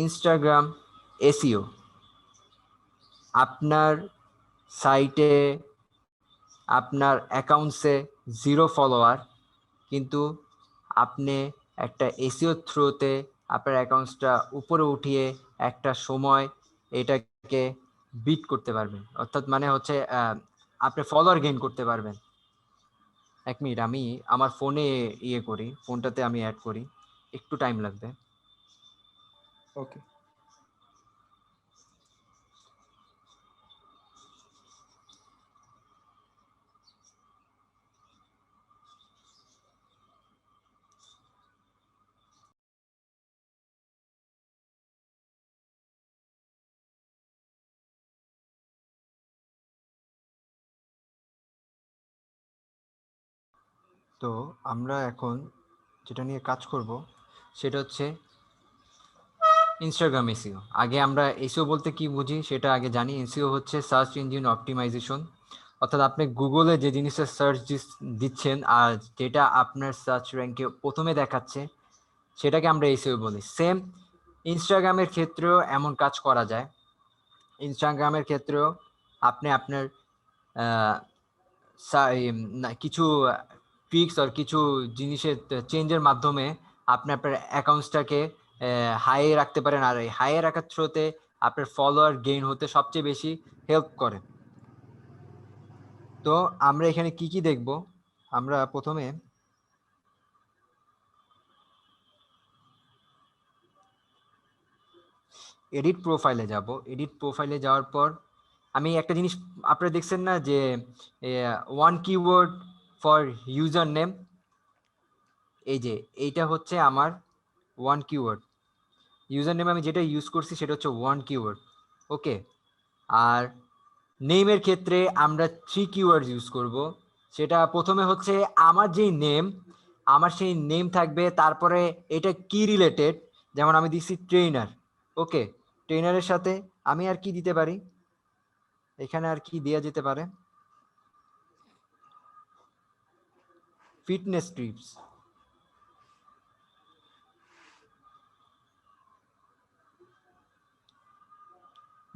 Instagram SEO, আপনার সাইটে আপনার অ্যাকাউন্টসে 0 ফলোয়ার, কিন্তু আপনি একটা এসইও থ্রুতে আপনার অ্যাকাউন্টসটা উপরে উঠিয়ে একটা সময় এটাকে বিট করতে পারবেন, অর্থাৎ মানে হচ্ছে আপনি ফলোয়ার গেইন করতে পারবেন। 1 মিনিট, আমি আমার ফোনে করি, ফোনটাতে আমি অ্যাড করি, একটু টাইম লাগবে। ওকে। তো আমরা এখন যেটা নিয়ে কাজ করব সেটা হচ্ছে ইনস্টাগ্রাম এসইও। আগে আমরা এসইও বলতে কি বুঝি সেটা আগে জানি। এসইও হচ্ছে সার্চ ইঞ্জিন অপটিমাইজেশন, অর্থাৎ আপনি গুগলে যে জিনিসটা সার্চ দিচ্ছেন আর যেটা আপনার সার্চ র্যাঙ্কে প্রথমে দেখাচ্ছে সেটাকে আমরা এসইও বলি। সেম ইনস্টাগ্রামের ক্ষেত্রেও এমন কাজ করা যায়। ইনস্টাগ্রামের ক্ষেত্রেও আপনি আপনার কিছু ট্রিক্স আর কিছু জিনিসের চেঞ্জের মাধ্যমে আপনি আপনার অ্যাকাউন্টসটাকে হাইয়ে রাখতে পারেন, আর এই হাইয়ে রাখার থ্রুতে আপনার ফলোয়ার গেইন হতে সবচেয়ে বেশি হেল্প করে। তো আমরা এখানে কি কি দেখব? আমরা প্রথমে এডিট প্রোফাইলে যাব। এডিট প্রোফাইলে যাওয়ার পর আমি একটা জিনিস আপনারা দেখছেন না যে 1 কিওয়ার্ড ফর ইউজার নেম, এই যে এইটা হচ্ছে আমার 1 কিওয়ার্ড। ইউজার নেম আমি যেটা ইউজ করছি সেটা হচ্ছে 1 কিওয়ার্ড। ওকে, আর নেমের ক্ষেত্রে আমরা 3 কিওয়ার্ড ইউজ করব। সেটা প্রথমে হচ্ছে আমার যেই নেম, আমার সেই নেম থাকবে, তারপরে এটা কি রিলেটেড, যেমন আমি দিচ্ছি ট্রেনার। ওকে, ট্রেনারের সাথে আমি আর কি দিতে পারি, এখানে আর কি দেওয়া যেতে পারে, ফিটনেস টিপস,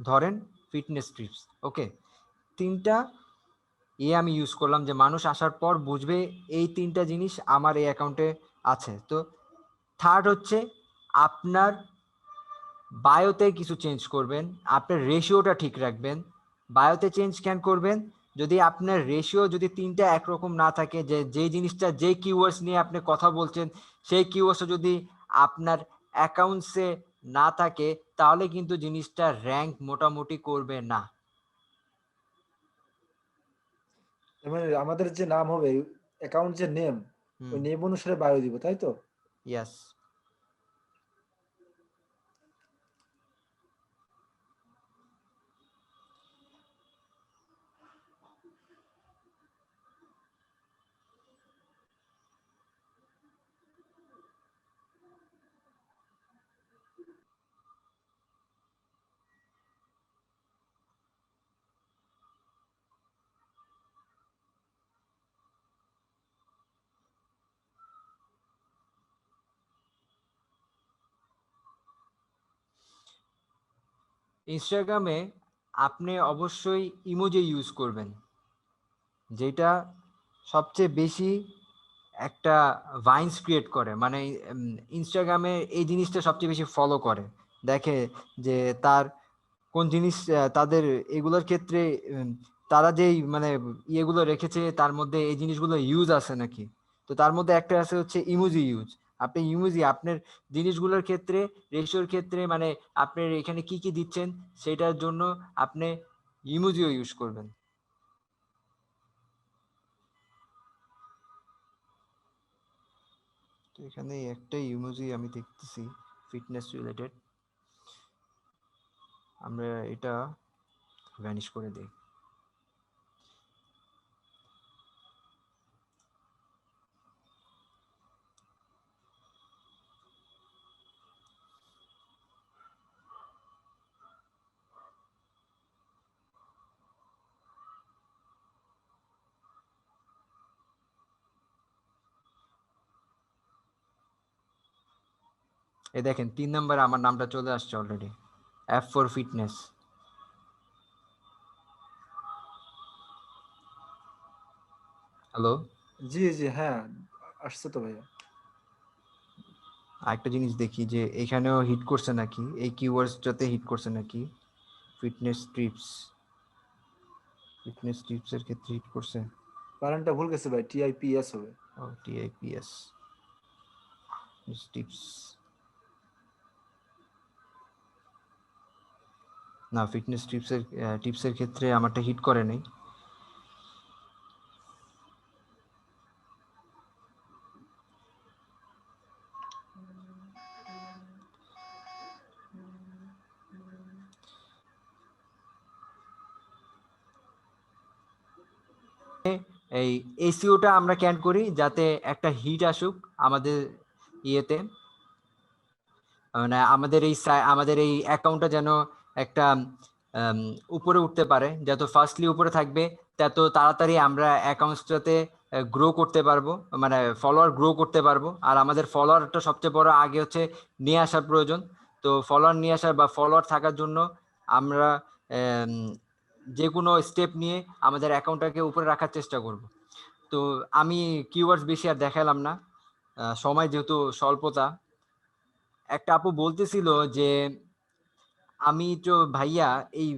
ধরেন ফিটনেস টিপস। ওকে, 3টা আমি ইউজ করলাম যে মানুষ আসার পর বুঝবে এই 3টা জিনিস আমার এই অ্যাকাউন্টে আছে। তো থার্ড হচ্ছে আপনার বায়োতে কিছু চেঞ্জ করবেন, আপনার রেশিওটা ঠিক রাখবেন। বায়োতে চেঞ্জ কেন করবেন? যদি আপনার রেশিও যদি 3টা একরকম না থাকে, যে যেই জিনিসটা যেই কিওয়ার্ডস নিয়ে আপনি কথা বলছেন সেই কিওয়ার্ডসটা যদি আপনার অ্যাকাউন্টসে না থাকে, তাহলে কিন্তু জিনিসটা র্যাঙ্ক মোটামুটি করবে না। মানে আমাদের যে নাম হবে, অ্যাকাউন্ট যে নেম, ওই নেম অনুসারে বায়ো দিব, তাই তো? ইয়াস। ইনস্টাগ্রামে আপনি অবশ্যই ইমোজি ইউজ করবেন, যেটা সবচেয়ে বেশি একটা ভাইন্স ক্রিয়েট করে। মানে ইনস্টাগ্রামে এই জিনিসটা সবচেয়ে বেশি ফলো করে, দেখে যে তার কোন জিনিস তাদের এগুলোর ক্ষেত্রে তারা যেই মানে ইয়েগুলো রেখেছে তার মধ্যে এই জিনিসগুলো ইউজ আছে নাকি। তো তার মধ্যে একটা আছে হচ্ছে ইমোজি ইউজ। আপনি ইমোজি আপনার জিনিসগুলোর ক্ষেত্রে, রেশিওর ক্ষেত্রে, মানে আপনার এখানে কি কি দিচ্ছেন সেটার জন্য আপনি ইমোজিও ইউজ করবেন। তো এখানে একটা ইমোজি আমি দেখতেছি ফিটনেস রিলেটেড, আমরা এটা ভ্যানিশ করে দিই। এই দেখেন 3 নম্বরে আমার নামটা চলে আসছে already, F for fitness। Hello, জি জি, হ্যাঁ আসছে তো ভাইয়া। আরেকটা জিনিস দেখি যে এখানেও হিট করছে নাকি, এই কিওয়ার্ডসটাতে হিট করছে নাকি। ফিটনেস টিপস, ফিটনেস টিপসের ক্ষেত্রে হিট করছে। বানানটা ভুল গেছে ভাই, TIPS হবে। ও TIPS টিপস, না ফিটনেস টিপসের ক্ষেত্রে আমারটা হিট করে নাই। এই এসইওটা আমরা ক্যান করি যাতে একটা হিট আসুক আমাদের ইয়েতে, মানে আমাদের এই অ্যাকাউন্টটা যেন একটা উপরে উঠতে পারে। যত ফার্স্টলি উপরে থাকবে তত তাড়াতাড়ি আমরা অ্যাকাউন্টসটাতে গ্রো করতে পারবো, মানে ফলোয়ার গ্রো করতে পারবো। আর আমাদের ফলোয়ারটা সবচেয়ে বড় আগে হচ্ছে নিয়ে আসার প্রয়োজন। তো ফলোয়ার নিয়ে আসার বা ফলোয়ার থাকার জন্য আমরা যে কোনো স্টেপ নিয়ে আমাদের অ্যাকাউন্টটাকে উপরে রাখার চেষ্টা করব। তো আমি কিওয়ার্ডস বেশি আর দেখালাম না, সময় যেহেতু স্বল্পতা। একটা আপু বলতেছিল যে আমি তো ভাইয়া এই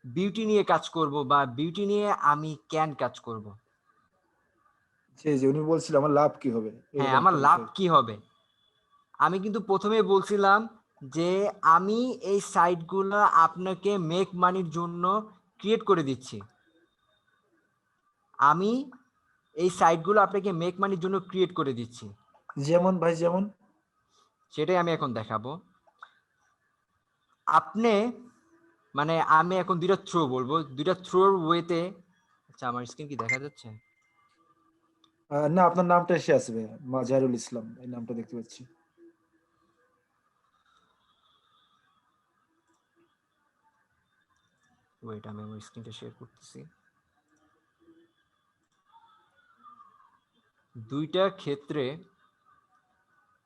বিউটি নিয়ে কাজ করব, বা বিউটি নিয়ে আমি ক্যান কাজ করব। জি জি, উনি বলছিল আমার লাভ কি হবে, হ্যাঁ, এরকম আমার একটা লাভ বিষয়। কি হবে। আমি কিন্তু প্রথমে বলছিলাম যে আমি এই সাইটগুলো আপনাকে মেক মানির জন্য ক্রিয়েট করে দিচ্ছি। আমি এই সাইটগুলো আপনাকে মেক মানির জন্য ক্রিয়েট করে দিচ্ছি। যেমন ভাই, যেমন? সেটাই আমি এখন দেখাবো। আপনি, মানে আমি এখন দুইটা থ্রো বলবো, দুইটা থ্রোর ওয়েতে। আচ্ছা, আমার স্ক্রিন কি দেখা যাচ্ছে? না, আপনার নামটা এসে আসবে, মাজারুল ইসলাম, এই নামটা দেখতে পাচ্ছি। ওয়েট, আমি আমার স্ক্রিনটা শেয়ার করতেছি। দুইটা ক্ষেত্রে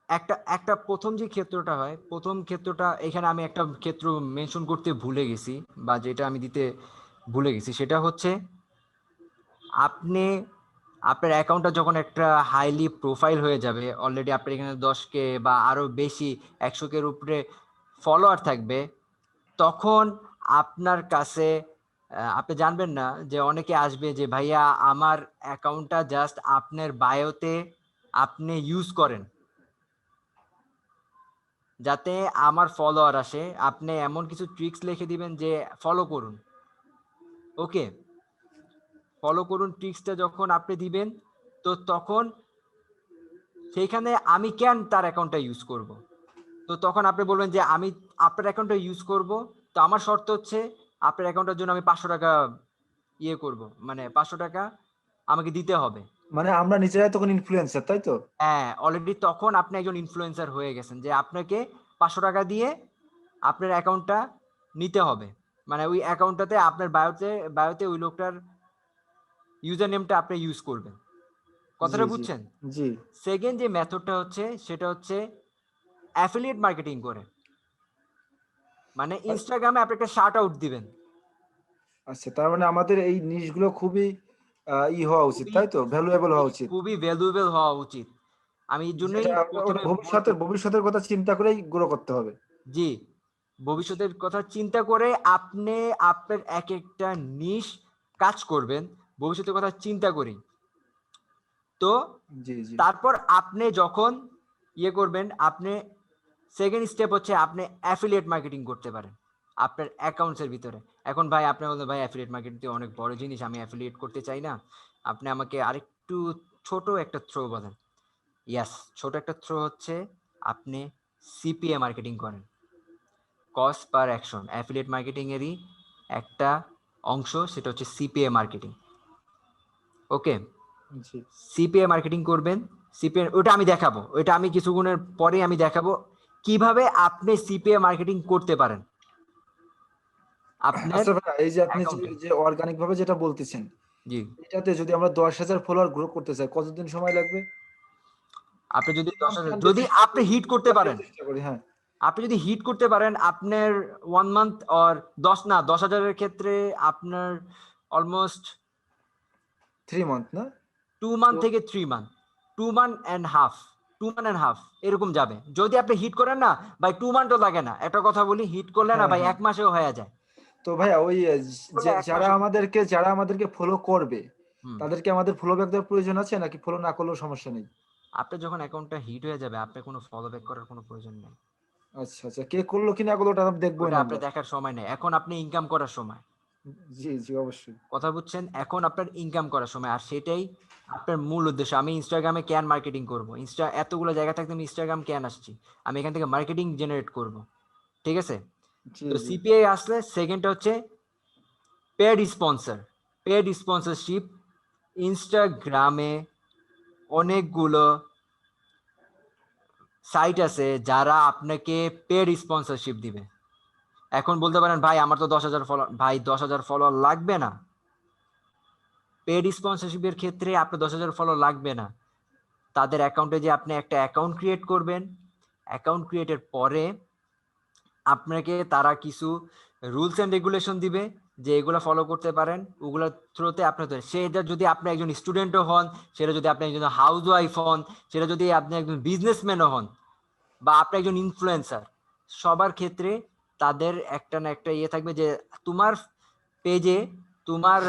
একটা একটা প্রথম যে ক্ষেত্রটা হয়, প্রথম ক্ষেত্রটা এখানে আমি একটা ক্ষেত্র মেনশন করতে ভুলে গেছি, বা যেটা আমি দিতে ভুলে গেছি, সেটা হচ্ছে আপনি আপনার অ্যাকাউন্টটা যখন একটা হাইলি প্রোফাইল হয়ে যাবে, অলরেডি আপনার এখানে 10K বা আরো বেশি 100K উপরে ফলোয়ার থাকবে, তখন আপনার কাছে আপনি জানবেন না যে অনেকে আসবে যে ভাইয়া আমার অ্যাকাউন্টটা জাস্ট আপনার বায়োতে আপনি ইউজ করেন যাতে আমার ফলোয়ার আসে। আপনি এমন কিছু ট্রিক্স লিখে দিবেন যে ফলো করুন, ওকে, ফলো করুন ট্রিক্সটা যখন আপনি দিবেন, তো তখন সেইখানে আমি কেন তার অ্যাকাউন্টটা ইউজ করব। তো তখন আপনি বলবেন যে আমি আপনার অ্যাকাউন্টটা ইউজ করব, তো আমার শর্ত হচ্ছে আপনার অ্যাকাউন্টের জন্য আমি 500 টাকা ইয়ে করব, মানে 500 টাকা আমাকে দিতে হবে। মানে আমরা নিজেরাই তখন ইনফ্লুয়েন্সার, তাই তো? হ্যাঁ, অলরেডি তখন আপনি একজন ইনফ্লুয়েন্সার হয়ে গেছেন, যে আপনাকে 500 টাকা দিয়ে আপনার অ্যাকাউন্টটা নিতে হবে। মানে ওই অ্যাকাউন্টটাতে আপনার বায়োতে ওই লোকটার ইউজার নেমটা আপনি ইউজ করবেন। জি কথাটা জি বুঝছেন? জি। সেকেন্ড যে মেথডটা হচ্ছে সেটা হচ্ছে অ্যাফিলিয়েট মার্কেটিং করে, মানে ইনস্টাগ্রামে আপনি একটা শার্ট আউট দিবেন। আচ্ছা, তার মানে আমাদের এই জিনিসগুলো খুবই হওয়া উচিত, খুবই তাই তো? ভ্যালুয়েবল হওয়া উচিত। খুবই ভ্যালুয়েবল হওয়া উচিত। আমি এই জন্যই যেটা ওটা প্রথমে ভবিষ্যতের ভবিষ্যতের কথা চিন্তা করেই গ্রো করতে হবে। জি, ভবিষ্যতের কথা চিন্তা করে আপনি আপনার এক একটা নিশ কাজ করবেন ভবিষ্যতের কথা চিন্তা করি। তো জি জি তারপর আপনি যখন ইয়ে করবেন, আপনি সেকেন্ড স্টেপ হচ্ছে আপনি অ্যাফিলিয়েট মার্কেটিং করতে পারেন আপনার অ্যাকাউন্টসের ভিতরে। এখন ভাই আপনি বলবেন ভাই অ্যাফিলিয়েট মার্কেটিং তো অনেক বড় জিনিস, আমি অ্যাফিলিয়েট করতে চাই না, আপনি আমাকে আরেকটু ছোট একটা থ্রো বলেন। ইয়াস, ছোট একটা থ্রো হচ্ছে আপনি সিপিএ মার্কেটিং করেন, cost per action. Affiliate marketing এরই একটা অংশ, সেটা হচ্ছে সিপিএ মার্কেটিং। ওকে, জি। সিপিএ মার্কেটিং করবেন। সিপিএ ওটা আমি দেখাবো, ওটা আমি কিছুক্ষণের পরে আমি দেখাবো কিভাবে আপনি সিপিএ মার্কেটিং করতে পারেন আপনার আচ্ছা ভাই, এই যে আপনি যে অ্যাকাউন্টে। যে অর্গানিক ভাবে যেটা বলতেছেন, জি, এটাতে যদি আমরা 10,000 ফলোয়ার গ্রো করতে চাই, কতদিন সময় লাগবে? আপনি যদি মিনিমাম 10,000 10 যদি ডেজ আপনি হিট করতে পারেন, চেষ্টা করি, হ্যাঁ। আপনি যদি হিট করতে পারেন আপনার 1 মান্থ অর 10,000-এর ক্ষেত্রে আপনার অলমোস্ট 3 মান্থ না 2 মান্থ থেকে 3 মান্থ, 2 মান্থ এরকম যাবে। যদি আপনি হিট করেন না ভাই 2 মান্থও লাগে না। একটা কথা বলি, হিট করলে না হ্যাঁ ভাই হ্যাঁ 1 মাসেও হয়ে যায়। তো ভাইয়া ওই করলে এক যারা মাসে আমাদেরকে ফলো করবে হুম তাদেরকে আমাদের ফলো ব্যাক দেওয়ার প্রয়োজন আছে নাকি ফলো না করলেও সমস্যা নেই? আপনার যখন অ্যাকাউন্টটা হিট হয়ে যাবে আপনার কোনো ফলো ব্যাক করার কোনো প্রয়োজন নেই। আচ্ছা আচ্ছা, কে করলো কি না করলো ওটা দেখবোই ওটা না আপনার আমরা। দেখার সময় নেই, এখন আপনি ইনকাম করার সময়। জি জি অবশ্যই। কথা বুঝছেন? এখন আপনার ইনকাম করার সময়, আর সেটাই আপনার মূল উদ্দেশ্য। আমি ইনস্টাগ্রামে কেন মার্কেটিং করব, এতগুলো জায়গা থাকতে আমি ইনস্টাগ্রাম কেন আসছি, আমি এখান থেকে মার্কেটিং জেনারেট করব। ঠিক আছে? জি তো জি সিপিআই আসলে সেকেন্ডটা হচ্ছে পেড স্পন্সর। পেড স্পন্সরশিপ ইনস্টাগ্রামে অনেকগুলো সাইট আছে যারা আপনাকে পেড স্পন্সরশিপ দিবে। এখন বলতে পারেন ভাই আমার তো 10,000 ফলোয়ার, ভাই 10,000 ফলোয়ার লাগবে না। পেড স্পন্সরশিপের ক্ষেত্রে আপনার 10,000 ফলোয়ার লাগবে না। তাদের অ্যাকাউন্টে যে আপনি একটা অ্যাকাউন্ট ক্রিয়েট করবেন, অ্যাকাউন্ট ক্রিয়েটের পরে আপনাকে তারা কিছু রুলস এন্ড রেগুলেশন দিবে যে এগুলো ফলো করতে পারেন, ওগুলোর থ্রুতে আপনার সেটা যদি আপনি একজন স্টুডেন্টও হন, সেটা যদি আপনি একজন হাউস ওয়াইফ হন, সেটা যদি আপনি একজন বিজনেসম্যানও হন, বা আপনি একজন ইনফ্লুয়েন্সার, সবার ক্ষেত্রে তাদের একটা না একটা ইয়ে থাকবে যে তোমার পেজে, তোমার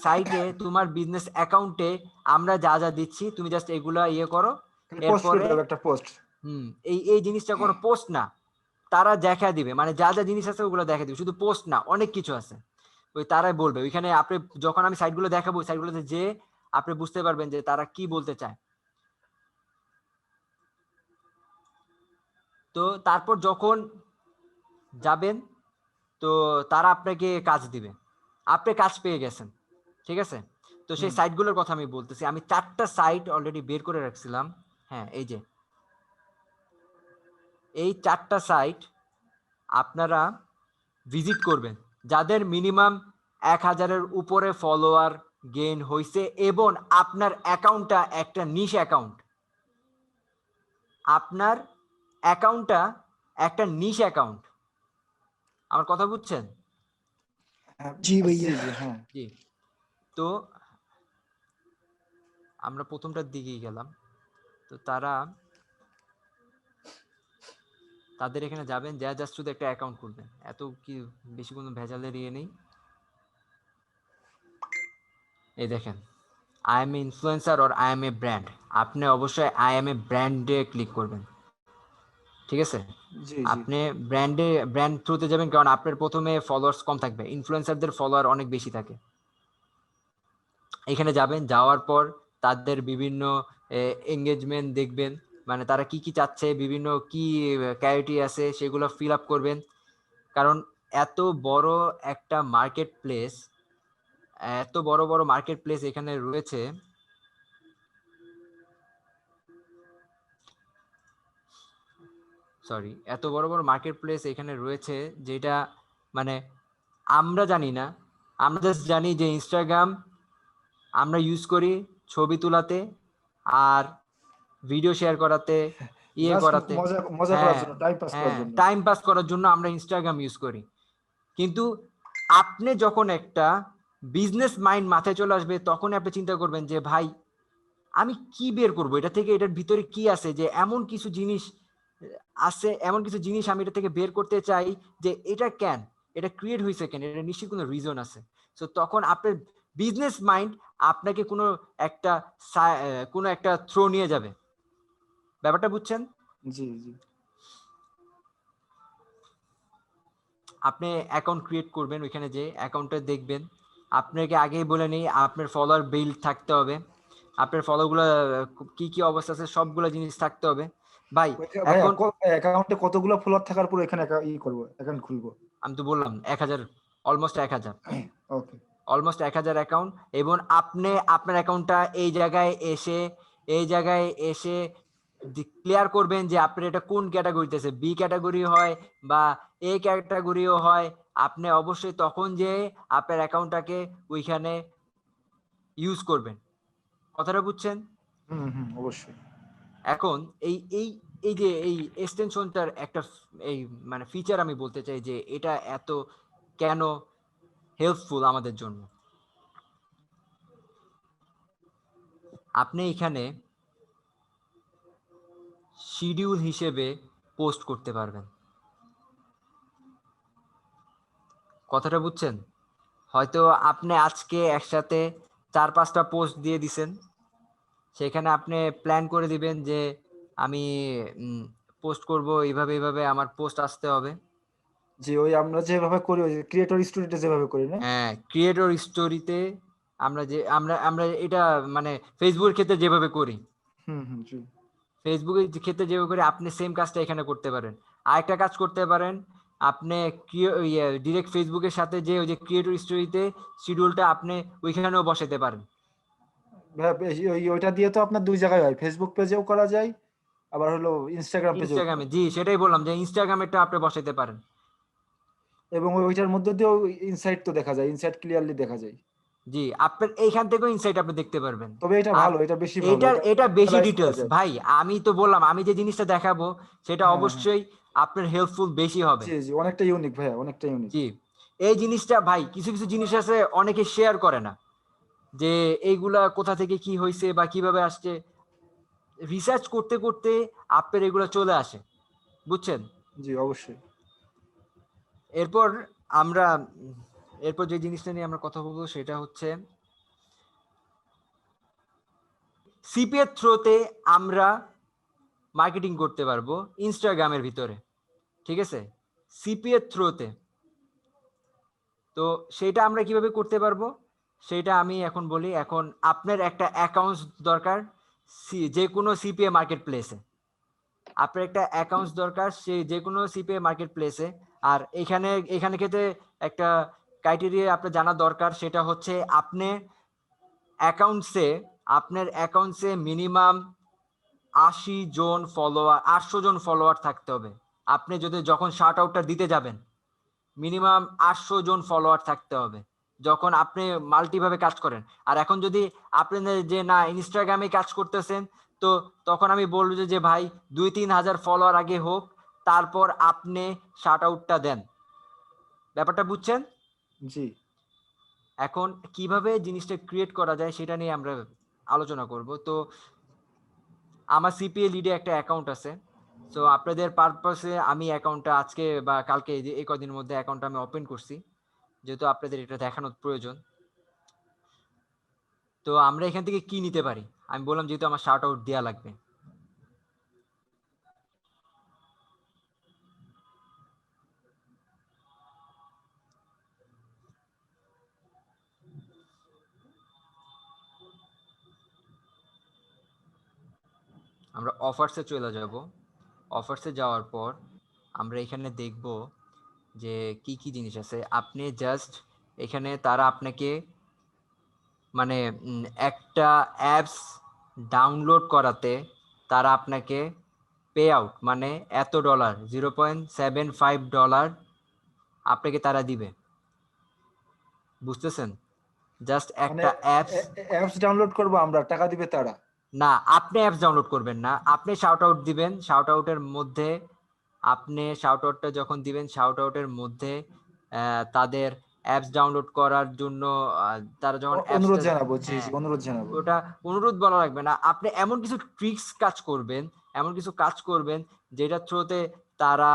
সাইটে, তোমার বিজনেস অ্যাকাউন্টে আমরা যা যা দিচ্ছি তুমি জাস্ট এগুলা ইয়ে করো। পোস্ট করে এরপরে দেবে একটা পোস্ট। এই জিনিসটা কোনো পোস্ট না, তারা দেখা দিবে, মানে যা যা জিনিস আছে ওগুলো দেখা দিবে, শুধু পোস্ট না, অনেক কিছু আছে। ওই তারাই বলবে ওইখানে, আপনি যখন আমি সাইটগুলো দেখাবো সাইটগুলোতে যে আপনি বুঝতে পারবেন যে তারা কি বলতে চায়। তো তারপর যখন যাবেন, তো তারা আপনাকে কাজ দিবে, আপনি কাজ পেয়ে গেছেন। ঠিক আছে? তো সেই হুম সাইটগুলোর কথা আমি বলতেছি, আমি 4টা সাইট অলরেডি বের করে রাখছিলাম। হ্যাঁ, এই যে এই 4টা সাইট আপনারা ভিজিট করবেন, যাদের মিনিমাম 1,000-এর উপরে ফলোয়ার গেইন হয়েছে এবং আপনার অ্যাকাউন্টটা একটা নিশ অ্যাকাউন্ট। আপনার অ্যাকাউন্টটা একটা নিশ অ্যাকাউন্ট। আমার কথা বুঝছেন? হ্যাঁ, জি জি ভাইয়া। জি হ্যাঁ জি। তো আমরা প্রথমটার দিকেই গেলাম। তো তাদের এখানে যাবেন, যা জাস্ট শুধু একটা অ্যাকাউন্ট খুলবেন, এত কি বেশি কোনো ভেজালের ইয়ে নেই। এই দেখেন, I M A influencer or I M A brand, আপনি অবশ্যই আই এম এ ব্র্যান্ডে ক্লিক করবেন। ঠিক আছে? জি জি আপনি ব্র্যান্ড থ্রুতে যাবেন, কারণ আপনার প্রথমে ফলোয়ার্স কম থাকবে, ইনফ্লুয়েন্সারদের ফলোয়ার অনেক বেশি থাকে। এখানে যাবেন, যাওয়ার পর তাদের বিভিন্ন এঙ্গেজমেন্ট দেখবেন, মানে তারা কি কি চাচ্ছে, বিভিন্ন কি ক্রাইটেরিয়া আছে সেগুলো ফিল আপ করবেন। কারণ এত বড় একটা মার্কেট প্লেস, এত বড় বড় মার্কেট প্লেস এখানে রয়েছে, সরি, এত বড় বড় মার্কেট প্লেস এখানে রয়েছে, যেটা মানে আমরা জানি না। আমরা জাস্ট জানি যে ইনস্টাগ্রাম আমরা ইউজ করি ছবি তোলাতে আর ভিডিও শেয়ার করাতে, ইয়ে জাস্ট করাতে। মজা মজা করার হ্যাঁ, জন্য, টাইম পাস করার হ্যাঁ, জন্য। টাইম পাস করার জন্য আমরা ইনস্টাগ্রাম ইউজ করি। কিন্তু আপনি যখন একটা বিজনেস মাইন্ড মাথায় চলে আসবে, তখনই আপনি চিন্তা করবেন যে ভাই আমি কি বের করব এটা থেকে, এটার ভিতরে কি আছে, যে এমন কিছু জিনিস আছে, এমন কিছু জিনিস আমি এটা থেকে বের করতে চাই, যে এটা কেন, এটা ক্রিয়েট হয়েছে কেন, এটা নিশ্চয়ই কোনো রিজন আছে। সো তখন আপনার বিজনেস মাইন্ড আপনাকে একটা কোনো একটা থ্রো নিয়ে যাবে। ব্যাপারটা বুঝছেন? জি জি আপনি অ্যাকাউন্ট ক্রিয়েট করবেন, ওইখানে যে অ্যাকাউন্টটা দেখবেন, আপনাকে আগেই বলে নিই আপনার ফলোয়ার বিল্ড থাকতে হবে, আপনার ফলোগুলো কি কি অবস্থা আছে সবগুলো জিনিস থাকতে হবে ভাই। ভাইয়া এখন অ্যাকাউন্টে কতগুলো ফলোয়ার থাকার পর এখানে করবো, অ্যাকাউন্ট খুলবো? আমি তো বললাম 1,000, অলমোস্ট 1,000, ওকে অলমোস্ট 1,000 অ্যাকাউন্ট। এবং আপনি আপনার অ্যাকাউন্টটা এই জায়গায় এসে ক্লিয়ার করবেন যে আপনার এটা কোন ক্যাটাগরিতে আছে, বি ক্যাটাগরি হয় বা এ ক্যাটাগরিও হয়। আপনি অবশ্যই তখন যে আপনার অ্যাকাউন্টটাকে ওইখানে ইউজ করবেন। কথাটা বুঝছেন? হুম হুম অবশ্যই। এখন এই এই এই যে এই এক্সটেনশনটার একটা এই মানে ফিচার আমি বলতে চাই যে এটা এত কেন হেল্পফুল আমাদের জন্য। আপনি এখানে শিডিউল হিসেবে পোস্ট করতে পারবেন। কথাটা বুঝছেন? হয়তো আপনি আজকে একসাথে 4-5টা পোস্ট দিয়ে দিছেন, সেখানে আপনি প্ল্যান করে দিবেন যে আমি পোস্ট করব এইভাবে এইভাবে, আমার পোস্ট আসতে হবে। যে ওই আমরা যেভাবে করি ওই ক্রিয়েটর স্টুডিওতে যেভাবে করি না? হ্যাঁ, ক্রিয়েটর স্টোরিতে আমরা আমরা এটা মানে ফেসবুকের ক্ষেত্রে যেভাবে করি, জি। ফেসবুকের ক্ষেত্রে যেভাবে করি আপনি সেম কাজটা এখানে করতে পারেন। আরেকটা কাজ করতে পারেন, আপনি ডিরেক্ট ফেসবুকের সাথে যে ওই যে ক্রিয়েটর স্টোরিতে শিডিউলটা আপনি ওইখানেও বসাতে পারেন। ওইটা দিয়ে তো আপনার 2 জায়গায় হয়, ফেসবুক পেজেও করা যায়, আবার হলো ইনস্টাগ্রাম পেজেও করা ইনস্টাগ্রামে, যায়। জি সেটাই বললাম যে ইনস্টাগ্রামেরটা আপনি বসাতে পারেন। এবং ওইটার মধ্যে দিয়েও ইনসাইট তো দেখা যায়, ইনসাইট ক্লিয়ারলি দেখা যায়। জি, আপনার এইখান থেকেও ইনসাইট আপনি দেখতে পারবেন। তবে এটা আর ভালো, এটা বেশি ভালো, এইটার এটা এটা বেশি personalize করা ডিটেলস যায়। ভাই, আমি তো বললাম আমি যে জিনিসটা দেখাবো সেটা হ্যাঁ, হ্যাঁ। অবশ্যই আপনার হেল্পফুল বেশি হবে। জি, জি, অনেকটা ইউনিক ভাইয়া, অনেকটা ইউনিক। জি, এই জিনিসটা ভাই কিছু কিছু জিনিস আছে অনেকে শেয়ার করে না, যে এইগুলা কোথা থেকে কি হয়েছে বা কিভাবে আসছে, রিসার্চ করতে করতে আপনার এগুলো চলে আসে, বুঝছেন? জি, অবশ্যই। এরপর আমরা এরপর যে জিনিসটা নিয়ে আমরা কথা বলবো সেটা হচ্ছে সিপিএর থ্রোতে আমরা মার্কেটিং করতে পারবো ইনস্টাগ্রামের ভিতরে, ঠিক আছে? সিপিএর থ্রোতে। তো সেটা আমরা কিভাবে করতে পারবো সেটা আমি এখন বলি। এখন আপনার একটা অ্যাকাউন্ট দরকার যে কোনো সিপিএ মার্কেট প্লেসে, আপনার একটা অ্যাকাউন্ট দরকার সেই যে কোনো সিপিএ মার্কেট প্লেসে। আর এখানে এখানে ক্ষেত্রে একটা ক্রাইটেরিয়া আপনার জানা দরকার, সেটা হচ্ছে আপনি অ্যাকাউন্টসে আপনার অ্যাকাউন্টসে মিনিমাম 800 জন ফলোয়ার থাকতে হবে। আপনি যদি যখন শার্ট আউটটা দিতে যাবেন মিনিমাম 800 জন ফলোয়ার থাকতে হবে যখন আপনি মাল্টিভাবে কাজ করেন। আর এখন যদি আপনি যে না ইনস্টাগ্রামে কাজ করতেছেন, তো তখন আমি বলবো যে ভাই 2-3 হাজার ফলোয়ার আগে হোক, তারপর আপনি শার্ট আউটটা দেন। ব্যাপারটা বুঝছেন? জি। এখন কিভাবে জিনিসটা ক্রিয়েট করা যায় সেটা নিয়ে আমরা আলোচনা করব। তো আমার সিপিএ লিডে একটা অ্যাকাউন্ট আছে, তো আপনাদের পারপাসে আমি অ্যাকাউন্টটা আজকে বা কালকে এই কদিনের মধ্যে অ্যাকাউন্টটা আমি ওপেন করছি, যেহেতু আপনাদের এটা দেখানোর প্রয়োজন। তো আমরা এখান থেকে কি নিতে পারি, আমি বললাম যেহেতু আমার শার্ট আউট দেওয়া লাগবে। আমরা অফার্সে চলে যাব। অফার্সে যাওয়ার পর আমরা এখানে দেখব যে কি কি জিনিস আছে। আপনি জাস্ট এখানে তারা আপনাকে মানে একটা অ্যাপস ডাউনলোড করাতে তারা আপনাকে পে আউট মানে এত ডলার, $0.75 আপনাকে তারা দিবে, বুঝতেছেন? জাস্ট মানে একটা অ্যাপস। অ্যাপস ডাউনলোড করব আমরা, টাকা দিবে তারা? না, আপনি অ্যাপস ডাউনলোড করবেন না, আপনি শাউট আউট দিবেন। শাউট আউটের মধ্যে আপনি শাউট আউটটা যখন দিবেন শাউট আউটের মধ্যে তাদের অ্যাপস ডাউনলোড করার জন্য তারা যখন অনুরোধ অ্যাপসটা, জানাবো, জি, জি, হ্যাঁ অনুরোধ জানাবো। ওটা অনুরোধ বলা লাগবে না, আপনি এমন কিছু ট্রিক্স কাজ করবেন, এমন কিছু কাজ করবেন যেটার থ্রুতে তারা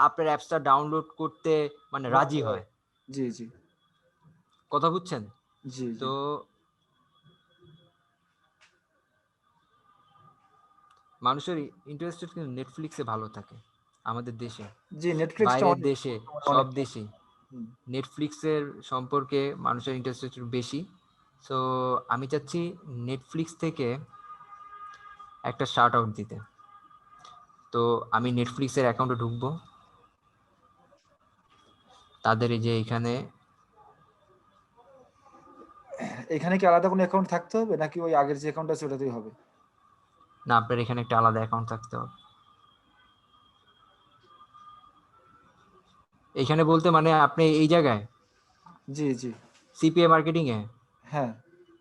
আপনার অ্যাপসটা ডাউনলোড করতে মানে রাজি বাধ্য হয়। হয়। জি, জি, কথা বুঝছেন? জি, জি। তো মানুষের ইন্টারেস্টেড কিন্তু নেটফ্লিক্সে ভালো থাকে আমাদের দেশে, জি, নেটফ্লিক্সটা বাইরের অনেক দেশে, বর্তমানে সব অনেক। দেশেই হুম। নেটফ্লিক্সের সম্পর্কে মানুষের ইন্টারেস্ট একটু বেশি। সো আমি চাচ্ছি নেটফ্লিক্স থেকে একটা শার্ট আউট দিতে। তো আমি নেটফ্লিক্সের অ্যাকাউন্টে ঢুকবো, তাদের এই যে এখানে এখানে কি আলাদা কোনো অ্যাকাউন্ট থাকতে হবে নাকি ওই আগের যে অ্যাকাউন্ট আছে ওটাতেই হবে? না, আপনার এখানে একটা আলাদা অ্যাকাউন্ট থাকতে হবে। এখানে বলতে মানে আপনি এই জায়গায় জি, জি। সিপিএ মার্কেটিং এ হ্যাঁ।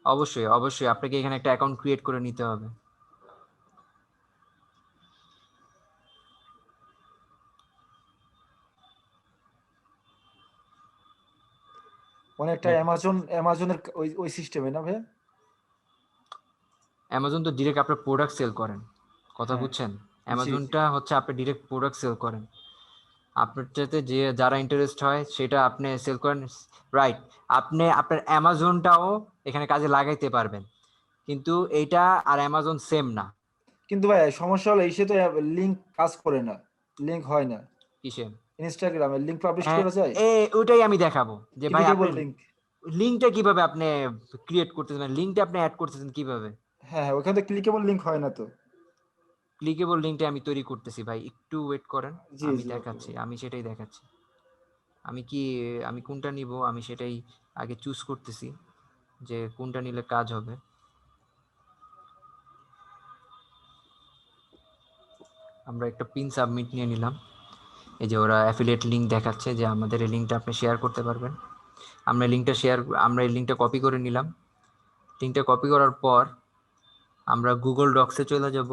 অবশ্যই অবশ্যই আপনাকে এখানে একটা অ্যাকাউন্ট ক্রিয়েট করে নিতে হবে। অনেকটা অ্যামাজনের ওই সিস্টেমে না ভাই? অ্যামাজন তো ডিরেক্ট আপনার প্রোডাক্ট সেল করেন, কথা হ্যাঁ, বুঝছেন? জি, জি। অ্যামাজনটা হচ্ছে আপনি ডিরেক্ট প্রোডাক্ট সেল করেন, আপনার সাথে যে যারা ইন্টারেস্ট হয় সেটা আপনি সেল করেন, রাইট? আপনি আপনার অ্যামাজনটাও এখানে কাজে লাগাইতে পারবেন, কিন্তু এইটা আর অ্যামাজন সেম না। কিন্তু ভাই সমস্যা হলো ইসে তো লিঙ্ক কাজ করে না। লিঙ্ক হয় না। কিসে? ইনস্টাগ্রামে লিঙ্ক পাবলিশ হ্যাঁ, করা যায়? ওইটাই আমি দেখাবো যে ভাই ক্লিকেবল আপনার লিঙ্ক। লিঙ্কটা কিভাবে আপনি ক্রিয়েট করতেছেন, লিঙ্কটা আপনি অ্যাড করতেছেন কিভাবে? হ্যাঁ, হ্যাঁ, ওখানে তো ক্লিকেবল লিঙ্ক হয় না তো। ক্লিকেবল লিঙ্কটা আমি তৈরি করতেছি ভাই, একটু ওয়েট করেন। জি, আমি জি, ওকে দেখাচ্ছি, ভাই। আমি সেটাই দেখাচ্ছি। আমি কি আমি কোনটা নিব আমি সেটাই আগে চুজ করতেছি, যে কোনটা নিলে কাজ হবে। আমরা একটা পিন সাবমিট নিয়ে নিলাম। এই যে ওরা অ্যাফিলিয়েট লিঙ্ক দেখাচ্ছে যে আমাদের এই লিঙ্কটা আপনি শেয়ার করতে পারবেন। আমরা এই লিঙ্কটা কপি করে নিলাম। লিঙ্কটা কপি করার পর আমরা গুগল ডক্সে চলে যাব।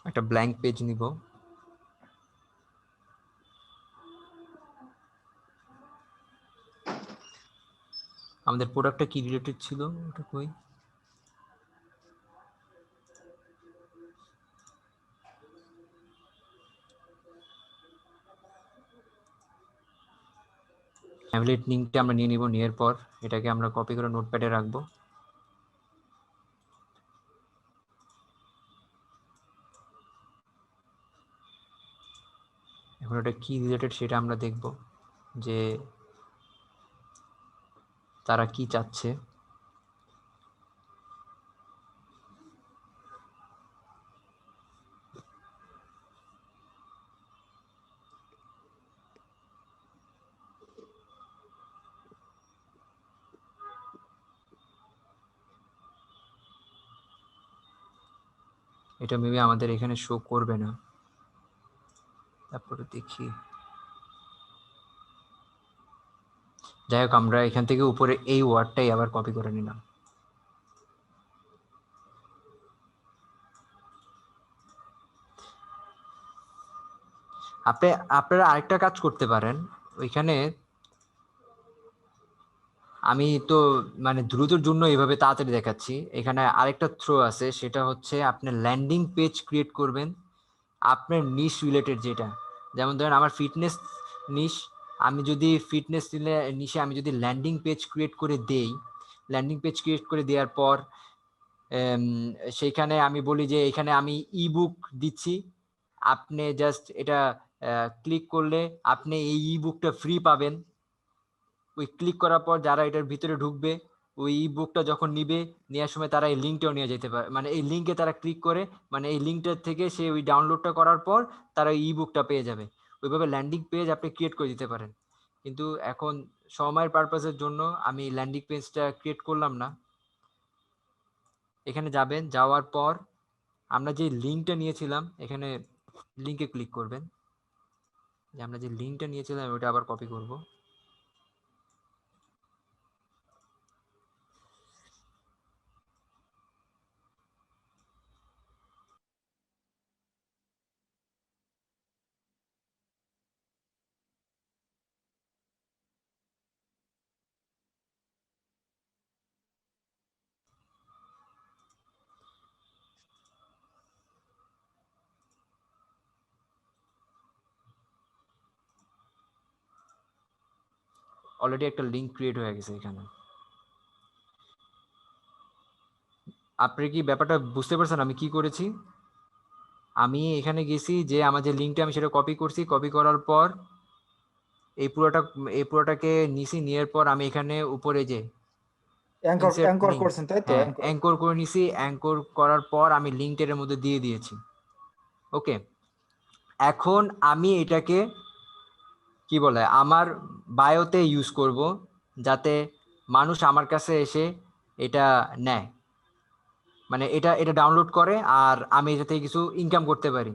একটা ব্ল্যাঙ্ক পেজ নিব। আমাদের প্রোডাক্টটা কি রিলেটেড ছিল ওটা কই? অ্যাফিলিয়েট লিঙ্কটা আমরা নিয়ে নিব, নেওয়ার পর এটাকে আমরা কপি করে নোটপ্যাডে রাখবো। এখন ওটা কি রিলেটেড সেটা আমরা দেখব, যে তারা কি চাচ্ছে। এটা মেবি আমাদের এখানে শো করবে না, তারপরে দেখি। যাই হোক, আমরা এখান থেকে উপরে এই ওয়ার্ডটাই আবার কপি করে নিলাম। আপনারা আরেকটা কাজ করতে পারেন ওইখানে। আমি তো মানে দ্রুতর জন্য এইভাবে তাড়াতাড়ি দেখাচ্ছি। এখানে আরেকটা থ্রো আছে, সেটা হচ্ছে আপনি ল্যান্ডিং পেজ ক্রিয়েট করবেন আপনার নিশ রিলেটেড, যেটা যেমন ধরেন আমার ফিটনেস নিশ। আমি যদি ফিটনেস নিশে আমি যদি ল্যান্ডিং পেজ ক্রিয়েট করে দেই, ল্যান্ডিং পেজ ক্রিয়েট করে দেওয়ার পর সেইখানে আমি বলি যে এখানে আমি ইবুক দিচ্ছি, আপনি জাস্ট এটা ক্লিক করলে আপনি এই ইবুকটা ফ্রি পাবেন। ওই ক্লিক করার পর যারা এটার ভিতরে ঢুকবে, ওই ই বুকটা যখন নিবে, নেওয়ার সময় তারা এই লিঙ্কটাও নিয়ে যেতে পারে, মানে এই লিঙ্কে তারা ক্লিক করে, মানে এই লিঙ্কটার থেকে সে ওই ডাউনলোডটা করার পর তারা ই বুকটা পেয়ে যাবে। ওইভাবে ল্যান্ডিং পেজ আপনি ক্রিয়েট করে দিতে পারেন, কিন্তু এখন সময়ের পারপাসের জন্য আমি ল্যান্ডিং পেজটা ক্রিয়েট করলাম না। এখানে যাবেন, যাওয়ার পর আমরা যে লিঙ্কটা নিয়েছিলাম এখানে লিঙ্কে ক্লিক করবেন, যে আমরা যে লিঙ্কটা নিয়েছিলাম ওটা আবার কপি করব। অলরেডি একটা লিঙ্ক ক্রিয়েট হয়ে গেছে এখানে। আপনি কি ব্যাপারটা বুঝতে পারছেন আমি কি করেছি? আমি এখানে গেছি, যে আমার যে লিঙ্কটা আমি সেটা কপি করছি, কপি করার পর এই পুরোটা এই পুরোটাকে নিছি, নেওয়ার পর আমি এখানে উপরে যে অ্যাঙ্কর ইনসার্ট অ্যাঙ্কর লিঙ্ক, করছেন তাই তো? হ্যাঁ অ্যাঙ্কর। অ্যাঙ্কর করে নিছি, অ্যাঙ্কর করার পর আমি লিঙ্কটার মধ্যে দিয়ে দিয়েছি। ওকে, এখন আমি এটাকে কি বলে আমার বায়োতে ইউজ করব, যাতে মানুষ আমার কাছে এসে এটা নেয়, মানে এটা এটা ডাউনলোড করে আর আমি এটা থেকে কিছু ইনকাম করতে পারি।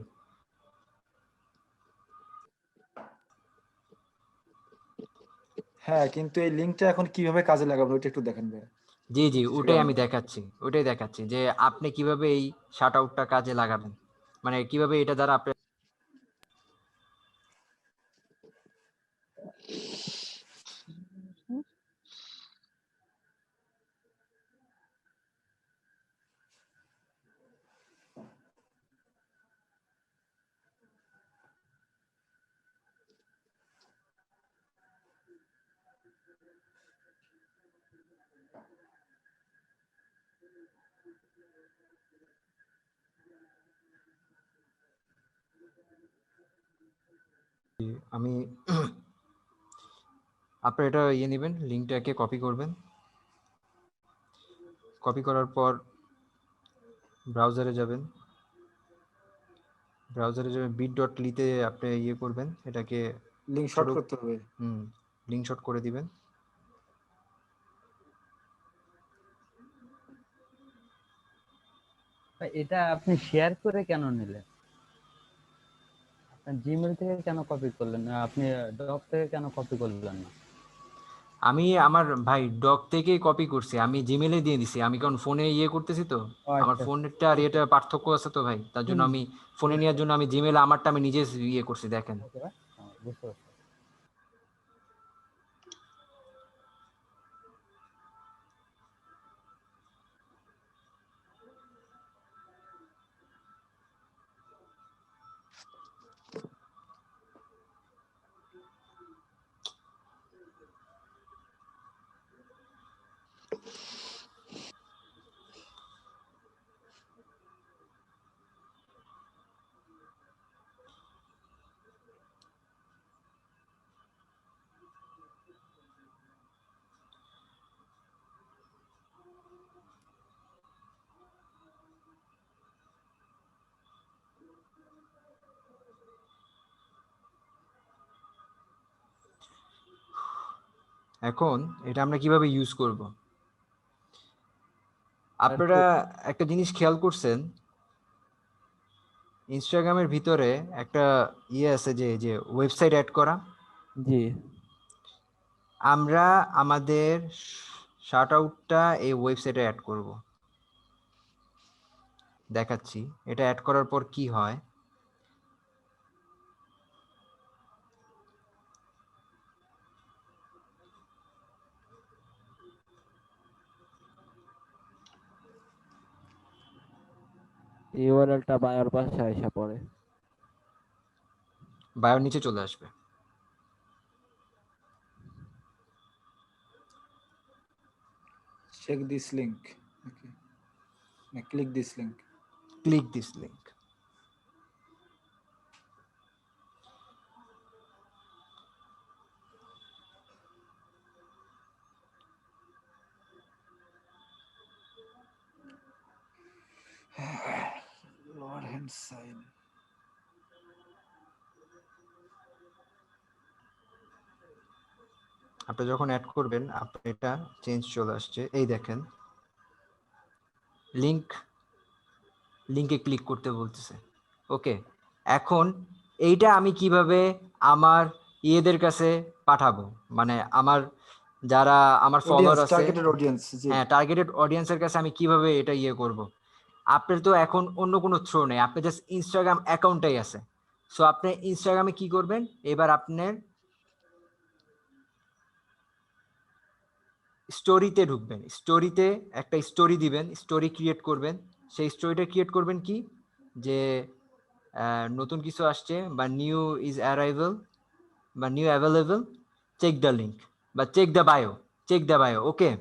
হ্যাঁ, কিন্তু এই লিঙ্কটা এখন কিভাবে কাজে লাগাবো ওইটা একটু দেখেন ভাই। জি জি, ওটাই ইনস্টাগ্রামে। আমি দেখাচ্ছি, ওটাই দেখাচ্ছি যে আপনি কিভাবে এই শাট আউটটা কাজে লাগাবেন, মানে কিভাবে এটা দ্বারা আপনি আমি আপনি এটা নেবেন, লিঙ্কটাকে কপি করবেন, কপি করার পর ব্রাউজারে যাবেন, bit.ly-তে আপনি করবেন, এটাকে লিঙ্ক ছোট শর্ট করতে হবে। লিঙ্ক শর্ট করে দিবেন। এটা আপনি শেয়ার করে কেন নিলেন? আপনার জিমেল থেকে কেন কপি করলেন না? আপনি ডক থেকে কেন কপি করলেন না? আমি আমার ভাই ডক থেকেই কপি করছি, আমি জিমেলে দিয়ে দিছি, আমি কারণ ফোনে করতেছি তো, ও আমার আচ্ছা, ফোনটা আর এটা পার্থক্য আছে তো ভাই, তার জন্য আমি ফোনে বুঝতে নেওয়ার জন্য আমি জিমেলে আমারটা আমি নিজে করছি, দেখেন। পারছি ভাই। বুঝতে পারছি। এখন এটা আমরা কিভাবে ইউজ করব, আপনারা একটা জিনিস খেয়াল করছেন, ইনস্টাগ্রামের ভিতরে একটা আছে যে যে ওয়েবসাইট অ্যাড করা, জি, আমরা আমাদের শার্ট আউটটা এই ওয়েবসাইটে অ্যাড করব, দেখাচ্ছি এটা অ্যাড করার পর কি হয়। ইউআরএলটা বায়োর পাশে আইসা পড়ে। বায়োর নিচে চলে আসবে, চেক দিস লিঙ্ক। ওকে, না click this link. Click this link. Lower hand side. আপনি যখন অ্যাড করবেন আপনি এটা চেঞ্জ চলে আসছে, এই দেখেন লিঙ্কে ক্লিক করতে বলতেছে। ওকে, এখন এইটা আমি কিভাবে আমার ইয়েদের কাছে পাঠাবো, মানে আমার যারা আমার ফলোয়ার অডিয়েন্স, আছে, টার্গেটেড অডিয়েন্স। জি, হ্যাঁ টার্গেটেড অডিয়েন্সের কাছে আমি কিভাবে এটা করব। আপনার তো এখন অন্য কোনো থ্রো নেই, আপনার জাস্ট ইনস্টাগ্রাম অ্যাকাউন্টটাই আছে। সো আপনি ইনস্টাগ্রামে কি করবেন, এবার আপনার স্টোরিতে ঢুকবেন, স্টোরিতে একটা স্টোরি দিবেন, স্টোরি ক্রিয়েট করবেন। সেই স্টোরিটা ক্রিয়েট করবেন কি, যে নতুন কিছু আসছে বা নিউ ইজ অ্যারাইভেল বা new available, check the link বা check the bio, check the bio. Okay,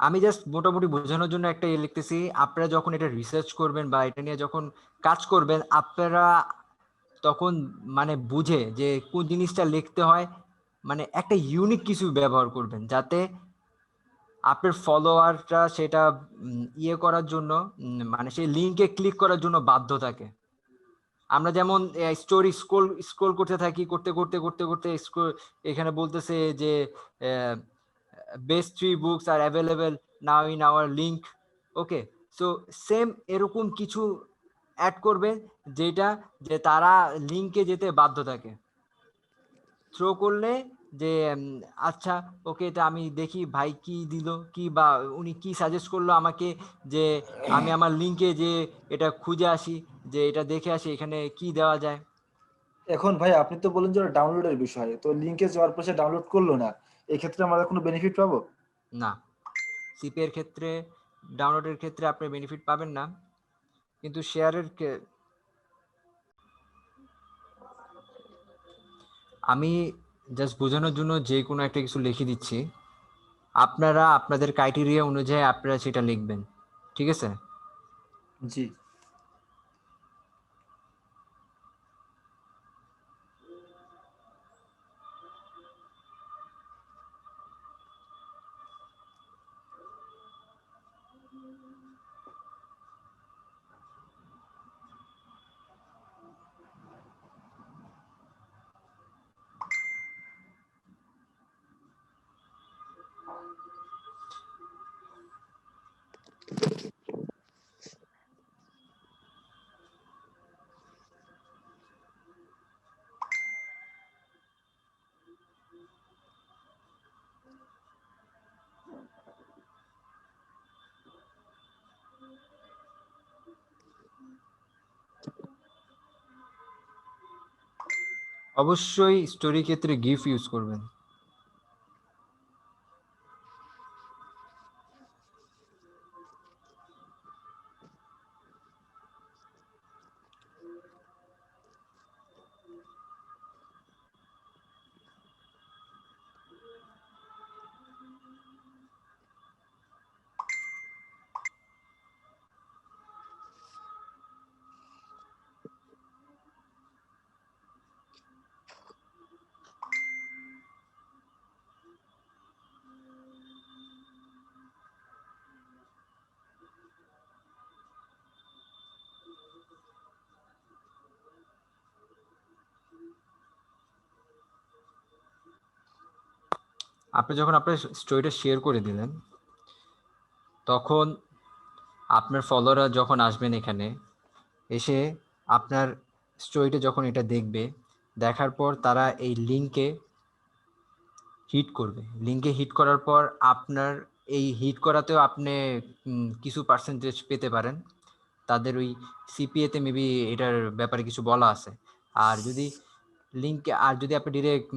আমি জাস্ট মোটামুটি বোঝানোর জন্য একটা লিখতেছি। আপনারা যখন এটা রিসার্চ করবেন বা এটা নিয়ে যখন কাজ করবেন, আপনারা তখন মানে বুঝে যে কোন জিনিসটা লিখতে হয়, মানে একটা ইউনিক কিছু ব্যবহার করবেন, যাতে আপনার ফলোয়ারটা সেটা ইয়ে করার জন্য মানে সেই লিঙ্কে ক্লিক করার জন্য বাধ্য থাকে। আমরা যেমন স্টোরি স্ক্রোল করতে থাকি, করতে করতে করতে করতে এখানে বলতেছে যে best 3 books are available now in our link. Okay, so same এরকম কিছু অ্যাড করবে যেটা যে তারা লিঙ্কে যেতে বাধ্য থাকে। থ্রো করলে যে আচ্ছা ওকে, এটা আমি দেখি ভাই কি দিল, কি বা উনি কি সাজেস্ট করলো আমাকে, যে আমি আমার লিঙ্কে যে এটা খুঁজে আসি, যে এটা দেখে আসি এখানে কি দেওয়া যায়। এখন ভাই আপনি তো বললেন যে ডাউনলোডের বিষয়, তো লিংকে যাওয়ার পর সে ডাউনলোড করলো না, এই ক্ষেত্রে আমরা কোনো বেনিফিট পাবো? না, সিপি এর ক্ষেত্রে, ডাউনলোডের ক্ষেত্রে আপনি বেনিফিট পাবেন না, কিন্তু শেয়ারের আমি জাস্ট বোঝানোর জন্য যে কোনো একটা কিছু লিখে দিচ্ছি, আপনারা আপনাদের ক্রাইটেরিয়া অনুযায়ী আপনারা সেটা লিখবেন, ঠিক আছে? জি। অবশ্যই স্টোরি ক্ষেত্রে গিফ ইউজ করবেন। আপনি যখন আপনার স্টোরিটা শেয়ার করে দিলেন, তখন আপনার ফলোয়াররা যখন আসবেন এখানে এসে আপনার স্টোরিটা যখন এটা দেখবে, দেখার পর তারা এই লিঙ্কে হিট করবে। লিঙ্কে হিট করার পর আপনার এই হিট করাতেও আপনি কিছু পার্সেন্টেজ পেতে পারেন, তাদের ওই সিপিএতে মেবি এটার ব্যাপারে কিছু বলা আছে। আর যদি লিঙ্কে, আর যদি আপনি ডিরেক্ট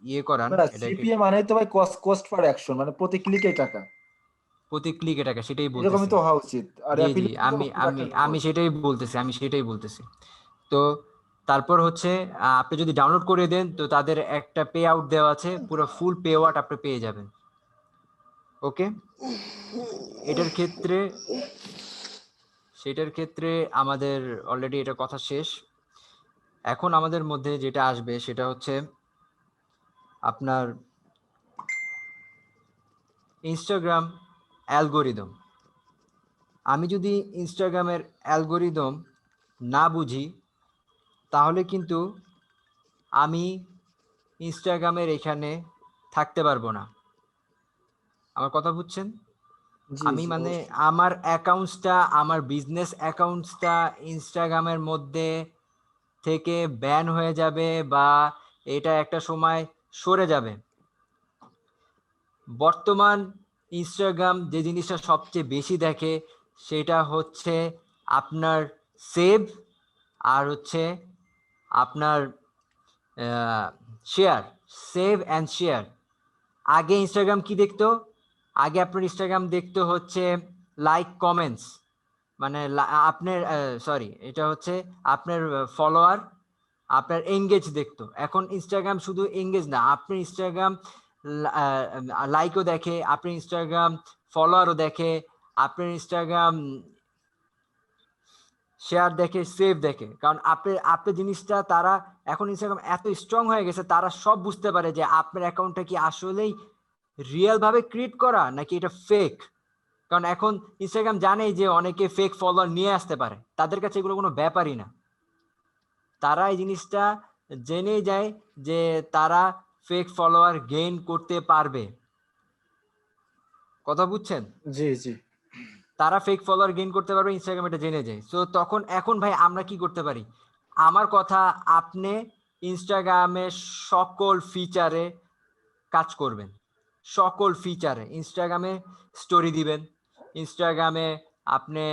ইয়ে করান এটাকে, সিপিএ মানে তো ভাই কস্ট পার অ্যাকশন, মানে প্রতি ক্লিকে টাকা, প্রতি ক্লিকে টাকা, সেটাই এরকমই বলতেছি। তো হওয়া উচিত। আর জি জি, অ্যাফিলিয়েট তো আমি পুরো আমি একটা আমি জগৎ। সেটাই বলতেছি। তো তারপর হচ্ছে আপনি যদি ডাউনলোড করে দেন তো তাদের একটা পে আউট দেওয়া আছে, পুরো ফুল পে আউট আপনি পেয়ে যাবেন। ওকে, এটার ক্ষেত্রে সেটার ক্ষেত্রে আমাদের অলরেডি এটা কথা শেষ। এখন আমাদের মধ্যে যেটা আসবে সেটা হচ্ছে আপনার ইনস্টাগ্রাম অ্যালগোরিদম। আমি যদি ইনস্টাগ্রামের অ্যালগোরিদম না বুঝি তাহলে কিন্তু আমি ইনস্টাগ্রামের এখানে থাকতে পারবো না। আমার কথা বুঝছেন? জি আমি জি মানে অবশ্যই। আমার অ্যাকাউন্টসটা, আমার বিজনেস অ্যাকাউন্টসটা ইনস্টাগ্রামের মধ্যে থেকে ব্যান হয়ে যাবে, বা এটা একটা সময় সরে যাবে। বর্তমান ইনস্টাগ্রাম যে জিনিসটা সবচেয়ে বেশি দেখে সেটা হচ্ছে আপনার সেভ, আর হচ্ছে আপনার শেয়ার, সেভ অ্যান্ড শেয়ার। আগে ইনস্টাগ্রাম কি দেখতো? আগে আপনার ইনস্টাগ্রাম দেখতো হচ্ছে লাইক কমেন্টস, মানে আপনার সরি, এটা হচ্ছে আপনার ফলোয়ার, আপনার এঙ্গেজ দেখতো। এখন ইনস্টাগ্রাম শুধু এঙ্গেজ না, আপনার ইনস্টাগ্রাম লাইকও দেখে, আপনার ইনস্টাগ্রাম ফলোয়ারও দেখে, আপনার ইনস্টাগ্রাম শেয়ার দেখে, সেভ দেখে। কারণ আপনার জিনিসটা তারা, এখন ইনস্টাগ্রাম এত স্ট্রং হয়ে গেছে, তারা সব বুঝতে পারে যে আপনার অ্যাকাউন্টটা কি আসলেই রিয়েল ভাবে ক্রিয়েট করা নাকি এটা ফেক। কারণ এখন ইনস্টাগ্রাম জানেই যে অনেকে ফেক ফলোয়ার নিয়ে আসতে পারে, তাদের কাছে এগুলো কোনো ব্যাপারই না। তারা এই জিনিসটা জেনে যায় যে তারা ফেক ফলোয়ার গেইন করতে পারবে। কথা বুঝছেন? জি জি তারা ফেক ফলোয়ার গেইন করতে পারবে, ইনস্টাগ্রাম এটা জেনে যায়। সো তখন এখন ভাই আমরা কি করতে পারি? আমার কথা, আপনি ইনস্টাগ্রামের সকল ফিচারে কাজ করবেন, সকল ফিচারে। ইনস্টাগ্রামে স্টোরি দিবেন, ইনস্টাগ্রামে আপনি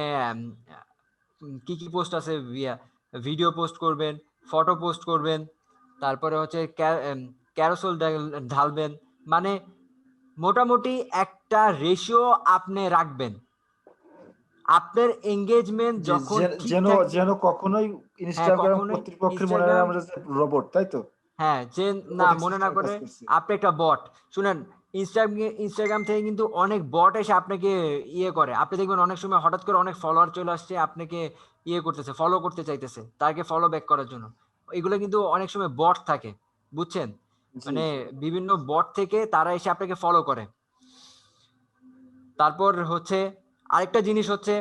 কি কি পোস্ট আছে, ভিডিও পোস্ট করবেন, ফটো পোস্ট করবেন, তারপরে হচ্ছে ক্যারোসেল ঢালবেন। মানে মোটামুটি একটা রেশিও আপনি রাখবেন। আপনার এঙ্গেজমেন্ট জি যখন ঠিক যেন থাকবে, যেন কখনোই হ্যাঁ ইনস্টাগ্রাম কখনোই কর্তৃপক্ষের মনে হয় ইনস্টাগ্রাম, আমরা যে রোবট, তাই তো? হ্যাঁ যে না রোবোটিক মনে না সিস্টেমে করে কাজ করছে। আপনি একটা বট। শুনেন, ইনস্টাগ্রাম থেকে কিন্তু অনেক বট এসে আপনাকে ইয়ে করে। আপনি দেখবেন অনেক সময় হঠাৎ করে অনেক ফলোয়ার চলে আসছে, আপনাকে ইয়ে করতেছে, ফলো করতে চাইতেছে, তাকে ফলো ব্যাক করার জন্য। এগুলো কিন্তু অনেক সময় বট থাকে, বুঝছেন? জি মানে জি বিভিন্ন বট থেকে তারা এসে আপনাকে ফলো করে। তারপর হচ্ছে আরেকটা জিনিস হচ্ছে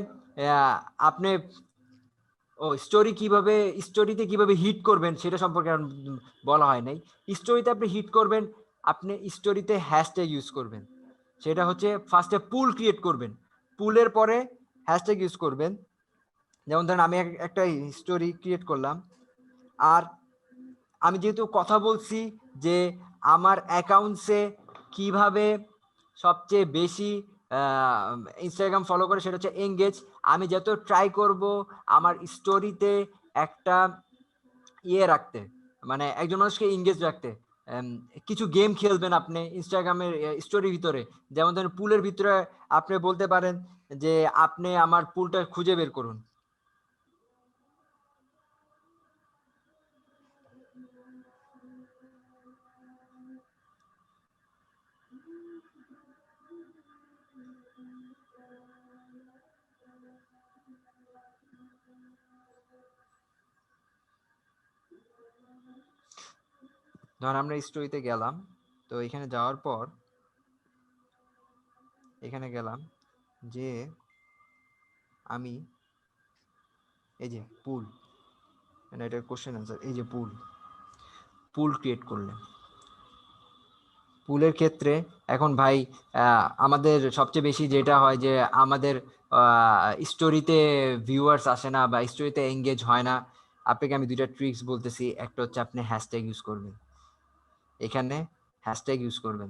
আপনি স্টোরিতে কিভাবে হিট করবেন সেটা সম্পর্কে বলা হয় নাই। স্টোরিতে আপনি হিট করবেন, আপনি স্টোরিতে হ্যাশট্যাগ ইউজ করবেন। সেটা হচ্ছে ফার্স্টে পুল ক্রিয়েট করবেন, পুলের পরে হ্যাশট্যাগ ইউজ করবেন। যেমন ধরেন আমি একটা স্টোরি ক্রিয়েট করলাম, আর আমি যেহেতু কথা বলছি যে আমার অ্যাকাউন্টসে কিভাবে সবচেয়ে বেশি ইনস্টাগ্রাম ফলো করে, সেটা হচ্ছে এঙ্গেজ। আমি যত ট্রাই করব আমার স্টোরিতে একটা ইয়ে রাখতে, মানে একজন মানুষকে এঙ্গেজ রাখতে। কিছু গেম খেলবেন আপনি ইনস্টাগ্রামের স্টোরির ভিতরে। যেমন ধরেন পুলের ভিতরে আপনি বলতে পারেন যে আপনি আমার পুলটা খুঁজে বের করুন। ধরেন আমরা স্টোরিতে গেলাম, তো এখানে যাওয়ার পর এখানে গেলাম যে আমি এই যে পুল, মানে এটা কোশ্চেন আনসার, এই যে পুল ক্রিয়েট করলেন। পুলের ক্ষেত্রে এখন ভাই আমাদের সবচেয়ে বেশি যেটা হয় যে আমাদের স্টোরিতে ভিউয়ার্স আসে না বা স্টোরিতে এঙ্গেজ হয় না। আপনাকে আমি দুইটা ট্রিক্স বলতেছি। একটা হচ্ছে আপনি হ্যাশট্যাগ ইউজ করবেন, এখানে হ্যাশট্যাগ ইউজ করবেন।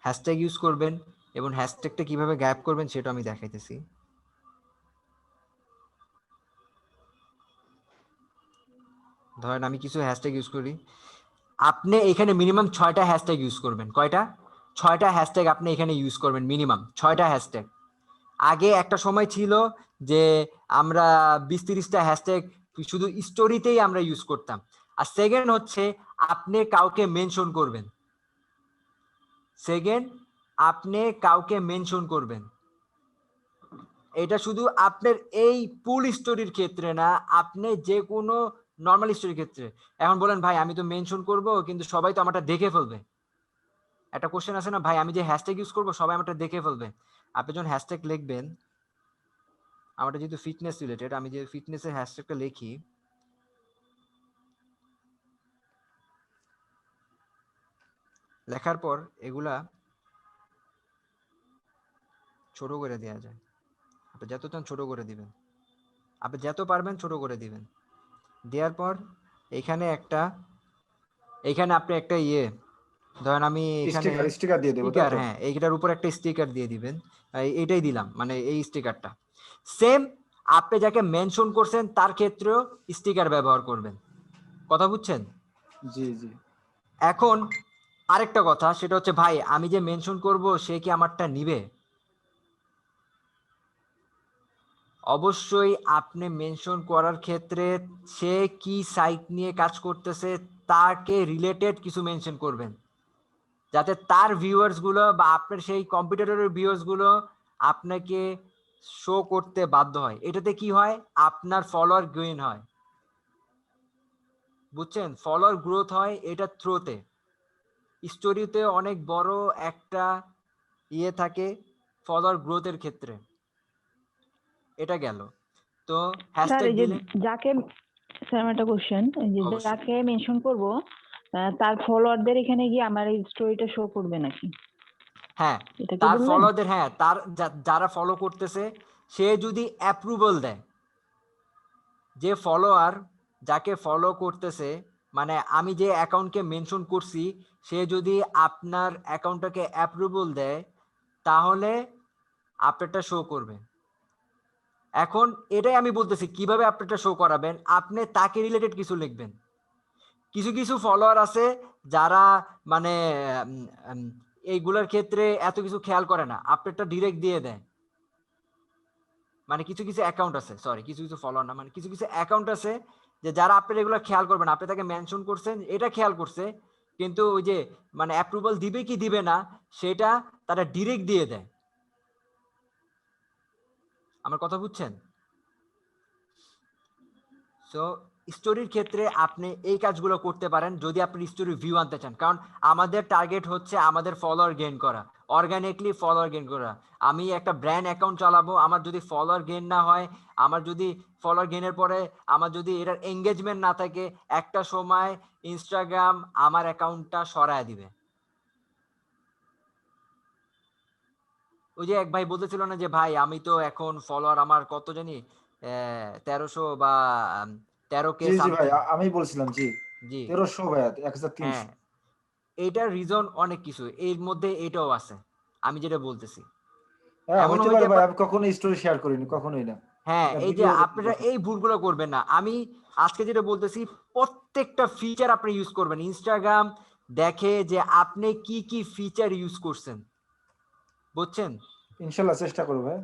হ্যাশট্যাগ ইউজ করবেন এবং হ্যাশট্যাগটা কিভাবে গায়েব করবেন সেটা আমি দেখাইতেছি। ধরেন আমি কিছু হ্যাশট্যাগ ইউজ করি, আপনি এখানে মিনিমাম 6টা হ্যাশট্যাগ ইউজ করবেন। কয়টা? 6টা হ্যাশট্যাগ আপনি এখানে ইউজ করবেন, মিনিমাম 6টা হ্যাশট্যাগ। আগে একটা সময় ছিল যে আমরা 20-30টা হ্যাশট্যাগ শুধু স্টোরিতেই আমরা ইউজ করতাম। আর সেকেন্ড হচ্ছে আপনি কাউকে মেনশন করবেন। সেকেন্ড, আপনি কাউকে মেনশন করবেন। এটা শুধু আপনার এই পুল স্টোরির ক্ষেত্রে না, আপনি যে কোনো নর্মাল স্টোরির ক্ষেত্রে। এখন বলেন ভাই আমি তো মেনশন করব কিন্তু সবাই তো আমারটা দেখে ফেলবে। একটা কোশ্চেন আছে না ভাই, আমি যে হ্যাশট্যাগ ইউজ করব সবাই আমারটা দেখে ফেলবে। আপনি যখন হ্যাশট্যাগ লিখবেন, আমারটা যেহেতু ফিটনেস রিলেটেড, আমি যে ফিটনেসের হ্যাশট্যাগটা লিখি, লেখার পর এগুলা ছোট করে দেওয়া যায়। আপনি যত চান ছোট করে দিবেন, আপনি যত পারবেন ছোট করে দিবেন। দেওয়ার পর এখানে আপনি একটা ধরেন আমি এখানে স্টিকার স্টিকার দিয়ে দেবো, তাই স্টিকার, তো? হ্যাঁ এইটার উপর একটা স্টিকার দিয়ে দিবেন। এইটাই দিলাম, মানে এই স্টিকারটা সেম আপনি যাকে মেনশন করছেন তার ক্ষেত্রেও স্টিকার ব্যবহার করবেন। কথা বুঝছেন? জি জি এখন আরেকটা কথা, সেটা হচ্ছে ভাই আমি যে মেনশন করব সে কি আমারটা নিবে? অবশ্যই আপনি মেনশন করার ক্ষেত্রে সে কি সাইট নিয়ে কাজ করতেছে তাকে রিলেটেড কিছু মেনশন করবেন, যাতে তার ভিউয়ার্স গুলো বা আপনার সেই কম্পিটিটরের ভিউয়ার্স গুলো আপনাকে শো করতে বাধ্য হয়। এটাতে কি হয়? আপনার ফলোয়ার গেইন হয়। বুঝছেন? ফলোয়ার গ্রোথ হয় এটা থ্রোতে। স্টোরিতে অনেক বড় একটা ইয়ে থাকে ফলোয়ার গ্রোথের ক্ষেত্রে। এটা গেল। তো স্যার হ্যাশট্যাগ এই যে দিলে যাকে স্যার আমার একটা কোশ্চেন, এই যে অবশ্যই। যাকে মেনশন করব তার ফলোয়ারদের এখানে গিয়ে আমার এই স্টোরিটা শো করবে নাকি? হ্যাঁ, এটা কি তার বললেন? ফলোয়ারদের, হ্যাঁ, তার যারা ফলো করতেছে সে যদি অ্যাপ্রুভাল দেয়, যে ফলোয়ার যাকে ফলো করতেছে, মানে আমি যে অ্যাকাউন্টকে মেনশন করছি, সে যদি আপনার অ্যাকাউন্টটাকে অ্যাপ্রুভাল দেয় তাহলে আপনারটা শো করবে। এখন এটাই আমি বলতেছি কিভাবে আপনারটা শো করাবেন। আপনি তাকে রিলেটেড কিছু লিখবেন। কিছু কিছু ফলোয়ার আছে যারা মানে উম, উম, এইগুলোর ক্ষেত্রে এত কিছু খেয়াল করে না, আপনারটা ডিরেক্ট দিয়ে দেয়। মানে কিছু কিছু অ্যাকাউন্ট আছে, সরি কিছু কিছু ফলোয়ার না, মানে কিছু কিছু অ্যাকাউন্ট আছে যে যারা আপনার এগুলো খেয়াল করবেন, আপনি তাকে মেনশন করছেন এটা খেয়াল করছে, কিন্তু ওই যে মানে অ্যাপ্রুভাল দিবে কি দিবে না সেটা তারা ডিরেক্ট দিয়ে দেয়। আমার কথা বুঝছেন? সো স্টোরির ক্ষেত্রে আপনি এই কাজগুলো করতে পারেন যদি আপনি স্টোরি ভিউ আনতে চান, কারণ আমাদের টার্গেট হচ্ছে আমাদের ফলোয়ার গেইন করা, অর্গানিকলি ফলোয়ার গেইন করা। আমি একটা ব্র্যান্ড অ্যাকাউন্ট চালাবো, আমার যদি ফলোয়ার গেইন না হয়, আমার যদি ফলোয়ার গেইনের পরে আমার যদি এটার এঙ্গেজমেন্ট না থাকে, একটা সময় ইনস্টাগ্রাম আমার অ্যাকাউন্টটা সরায় দিবে। ওই যে এক ভাই বলতেছিল না যে ভাই আমি তো এখন ফলোয়ার আমার কত জানি 1300 বা 13K জি জি ভাই, সামথিং। আমি বলছিলাম জি, জি 1300 ভাইয়া, হ্যাঁ, 1300। এইটার রিজন অনেক কিছু, এর মধ্যে এটাও আছে আমি যেটা বলতেছি। হ্যাঁ এমন হইতে পারে হইতে ভাই, পারে, আমি কখনো স্টোরি শেয়ার করিনি, কখনোই না। হ্যাঁ, এটা এই যে ভিডিও আপনারা এই ভুলগুলো করবেন না। আমি আজকে যেটা বলতেছি প্রত্যেকটা ফিচার আপনি ইউজ করবেন। ইনস্টাগ্রাম দেখে যে আপনি কি কি ফিচার ইউজ করছেন, বুঝছেন? ইনশাল্লাহ চেষ্টা করবো ভাই।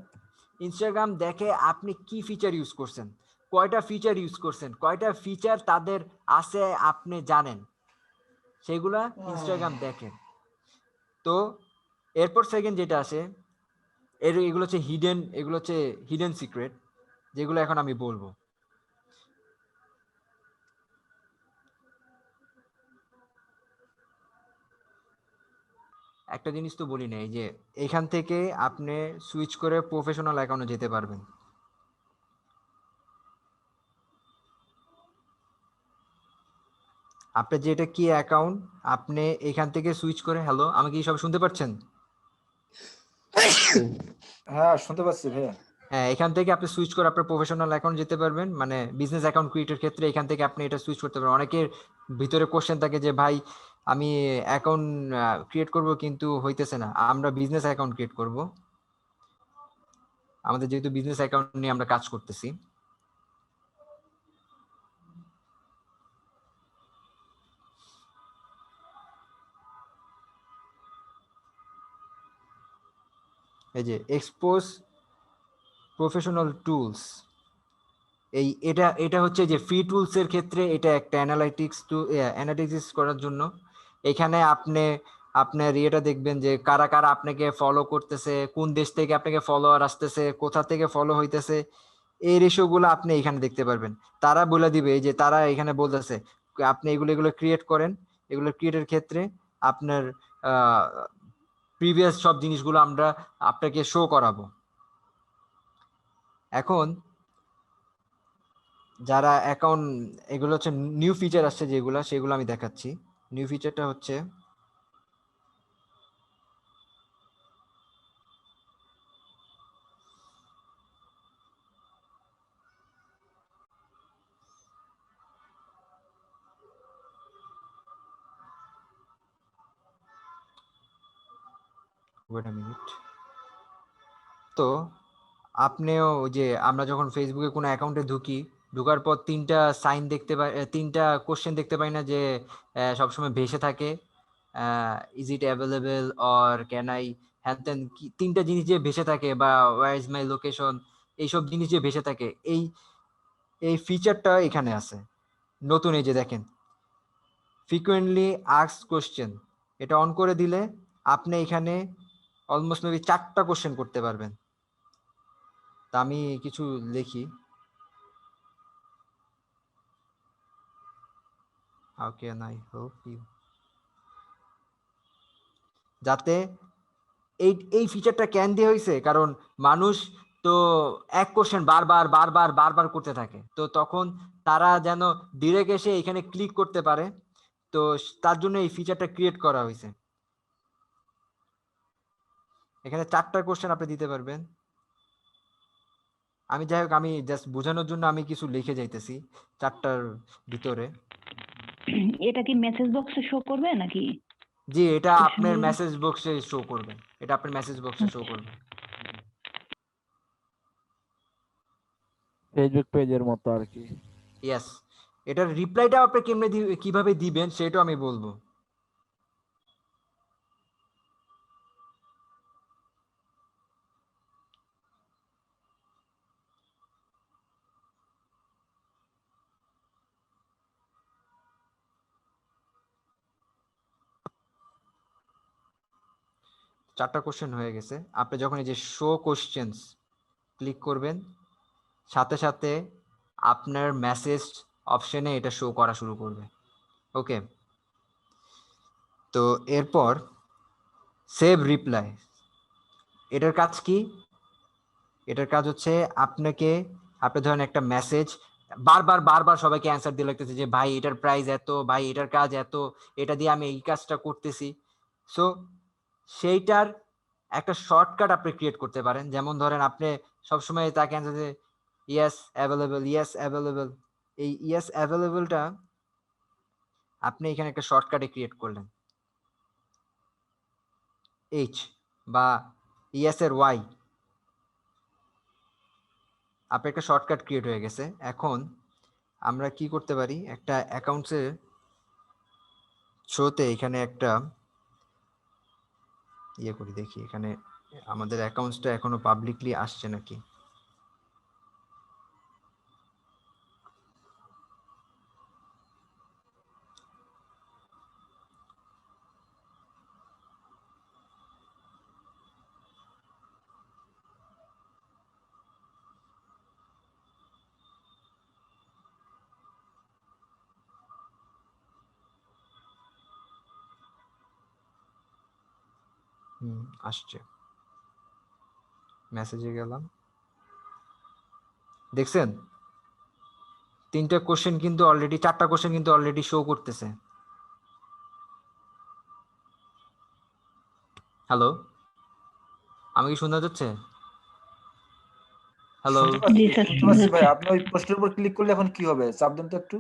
ইনস্টাগ্রাম দেখে আপনি কি ফিচার ইউজ করছেন, কয়টা ফিচার ইউজ করছেন, কয়টা ফিচার তাদের আছে আপনি জানেন, সেগুলা ইনস্টাগ্রাম দেখেন। তো এরপর সেকেন্ড যেটা আসে, এগুলো হচ্ছে হিডেন, এগুলো হচ্ছে হিডেন সিক্রেট, যেগুলো এখন আমি বলবো। একটা জিনিস তো বলি না, এই যে এখান থেকে আপনি সুইচ করে প্রফেশনাল অ্যাকাউন্টে যেতে পারবেন। আপনার যে এটা কি অ্যাকাউন্ট, আপনি এখান থেকে সুইচ করে, হ্যালো আমাকে কি সব শুনতে পাচ্ছেন? হ্যাঁ শুনতে পাচ্ছি ভাইয়া। হ্যাঁ, এখান থেকে আপনি সুইচ করে আপনার প্রফেশনাল অ্যাকাউন্ট যেতে পারবেন, মানে বিজনেস অ্যাকাউন্ট ক্রিয়েটের ক্ষেত্রে এখান থেকে আপনি এটা সুইচ করতে পারবেন। অনেকের ভিতরে কোশ্চেন থাকে যে ভাই আমি অ্যাকাউন্ট ক্রিয়েট করব কিন্তু হইতেছে না। আমরা বিজনেস অ্যাকাউন্ট ক্রিয়েট করব, আমাদের যেহেতু বিজনেস অ্যাকাউন্ট নিয়ে আমরা কাজ করতেছি। এই যে এক্সপোজ প্রফেশনাল টুলস, এটা এটা হচ্ছে যে ফ্রি টুলস এর ক্ষেত্রে এটা একটা অ্যানালিটিক্স করার জন্য। এখানে আপনি আপনার ইয়েটা দেখবেন যে কারা কারা আপনাকে ফলো করতেছে, কোন দেশ থেকে আপনাকে ফলোয়ার আসতেছে, কোথা থেকে ফলো হইতেছে, এই রেশিওগুলো আপনি এখানে দেখতে পারবেন। তারা বলে দিবে এই যে তারা এখানে বলতেছে আপনি এগুলো এগুলো ক্রিয়েট করেন, এগুলো ক্রিয়েটের ক্ষেত্রে আপনার প্রিভিয়াস সব জিনিসগুলো আমরা আপনাকে শো করাবো। এখন যারা অ্যাকাউন্ট, এগুলো হচ্ছে নিউ ফিচার আসছে যেগুলো, সেগুলো আমি দেখাচ্ছি। নিউ ফিচারটা হচ্ছে ওয়েট আ মিনিট। তো আপনিও ওই যে আমরা যখন ফেসবুকে কোনো অ্যাকাউন্টে ঢুকি, ঢুকার পর তিনটা সাইন দেখতে পাই, তিনটা কোশ্চেন দেখতে পাই না যে সবসময় ভেসে থাকে, is it available or can I, হ্যান ত্যান তিনটা জিনিস যে ভেসে থাকে, বা ওয়্যার ইজ মাই লোকেশন, এইসব জিনিস যে ভেসে থাকে, এই এই ফিচারটা এখানে আছে নতুন। এই যে দেখেন ফ্রিকোয়েন্টলি আস্কড কোশ্চেন, এটা অন করে দিলে আপনি এখানে অলমোস্ট মেবি 4টা কোশ্চেন করতে পারবেন। তা আমি কিছু লিখি। How can I help you, যাতে এই এই ফিচারটা কেন দিয়ে হয়েছে, কারণ মানুষ তো এক কোশ্চেন বারবার বারবার বারবার করতে থাকে, তো তখন তারা যেন ডিরেক্ট এসে এখানে ক্লিক করতে পারে, তো তার জন্য এই ফিচারটা ক্রিয়েট করা হয়েছে। এখানে 4টা কোশ্চেন আপনি দিতে পারবেন। আমি যাই হোক, আমি জাস্ট বোঝানোর জন্য আমি কিছু লিখে যাইতেছি 4টার ভিতরে। এটা কি মেসেজ বক্সে শো করবে নাকি? জি, এটা Question আপনার গুলো? মেসেজ বক্সে শো করবে, এটা আপনার মেসেজ বক্সে শো করবে। ফেসবুক পেজের মতো আর কি। ইয়েস, এটার রিপ্লাইটা আপনি কিভাবে দিবেন সেটাও আমি বলবো। চারটা কোশ্চেন হয়ে গেছে। আপনি যখন এই যে শো কোশ্চেন্স ক্লিক করবেন, সাথে সাথে আপনার মেসেজ অপশনে এটা শো করা শুরু করবে। ওকে, তো এরপর সেভ রিপ্লাই, এটার কাজ কি? এটার কাজ হচ্ছে আপনি ধরেন একটা মেসেজ বারবার বারবার সবাইকে অ্যান্সার দিয়ে লাগতেছে যে ভাই এটার প্রাইস এত, ভাই এটার কাজ এত, এটা দিয়ে আমি এই কাজটা করতেছি। সো সেইটার একটা শর্টকাট আপনি ক্রিয়েট করতে পারেন। যেমন ধরেন আপনি সবসময় তাকে অ্যান্সার দিয়ে ইয়েস অ্যাভেলেবল, ইয়েস অ্যাভেলেবল, এই ইয়েস অ্যাভেলেবলটা আপনি এখানে একটা শর্টকাটে ক্রিয়েট করলেন, এইচ বা ইয়েস এর ওয়াই, আপনার একটা শর্টকাট ক্রিয়েট হয়ে গেছে। এখন আমরা কি করতে পারি, একটা অ্যাকাউন্টসের থ্রুতে এখানে একটা ইয়ে করি, দেখি এখানে আমাদের অ্যাকাউন্টসটা এখনো পাবলিকলি আসছে নাকি। আসছে, মেসেজে গেলাম, দেখছেন 3টা কোশ্চেন কিন্তু অলরেডি, 4টা কোশ্চেন কিন্তু অলরেডি শো করতেছে। হ্যালো, আমাকে শোনা যাচ্ছে? হ্যালো, জি স্যার, শুনতে পাচ্ছি ভাই। আপনি ওই পোস্টের উপর ক্লিক করলে এখন কি হবে? চাপ দেন তো একটু।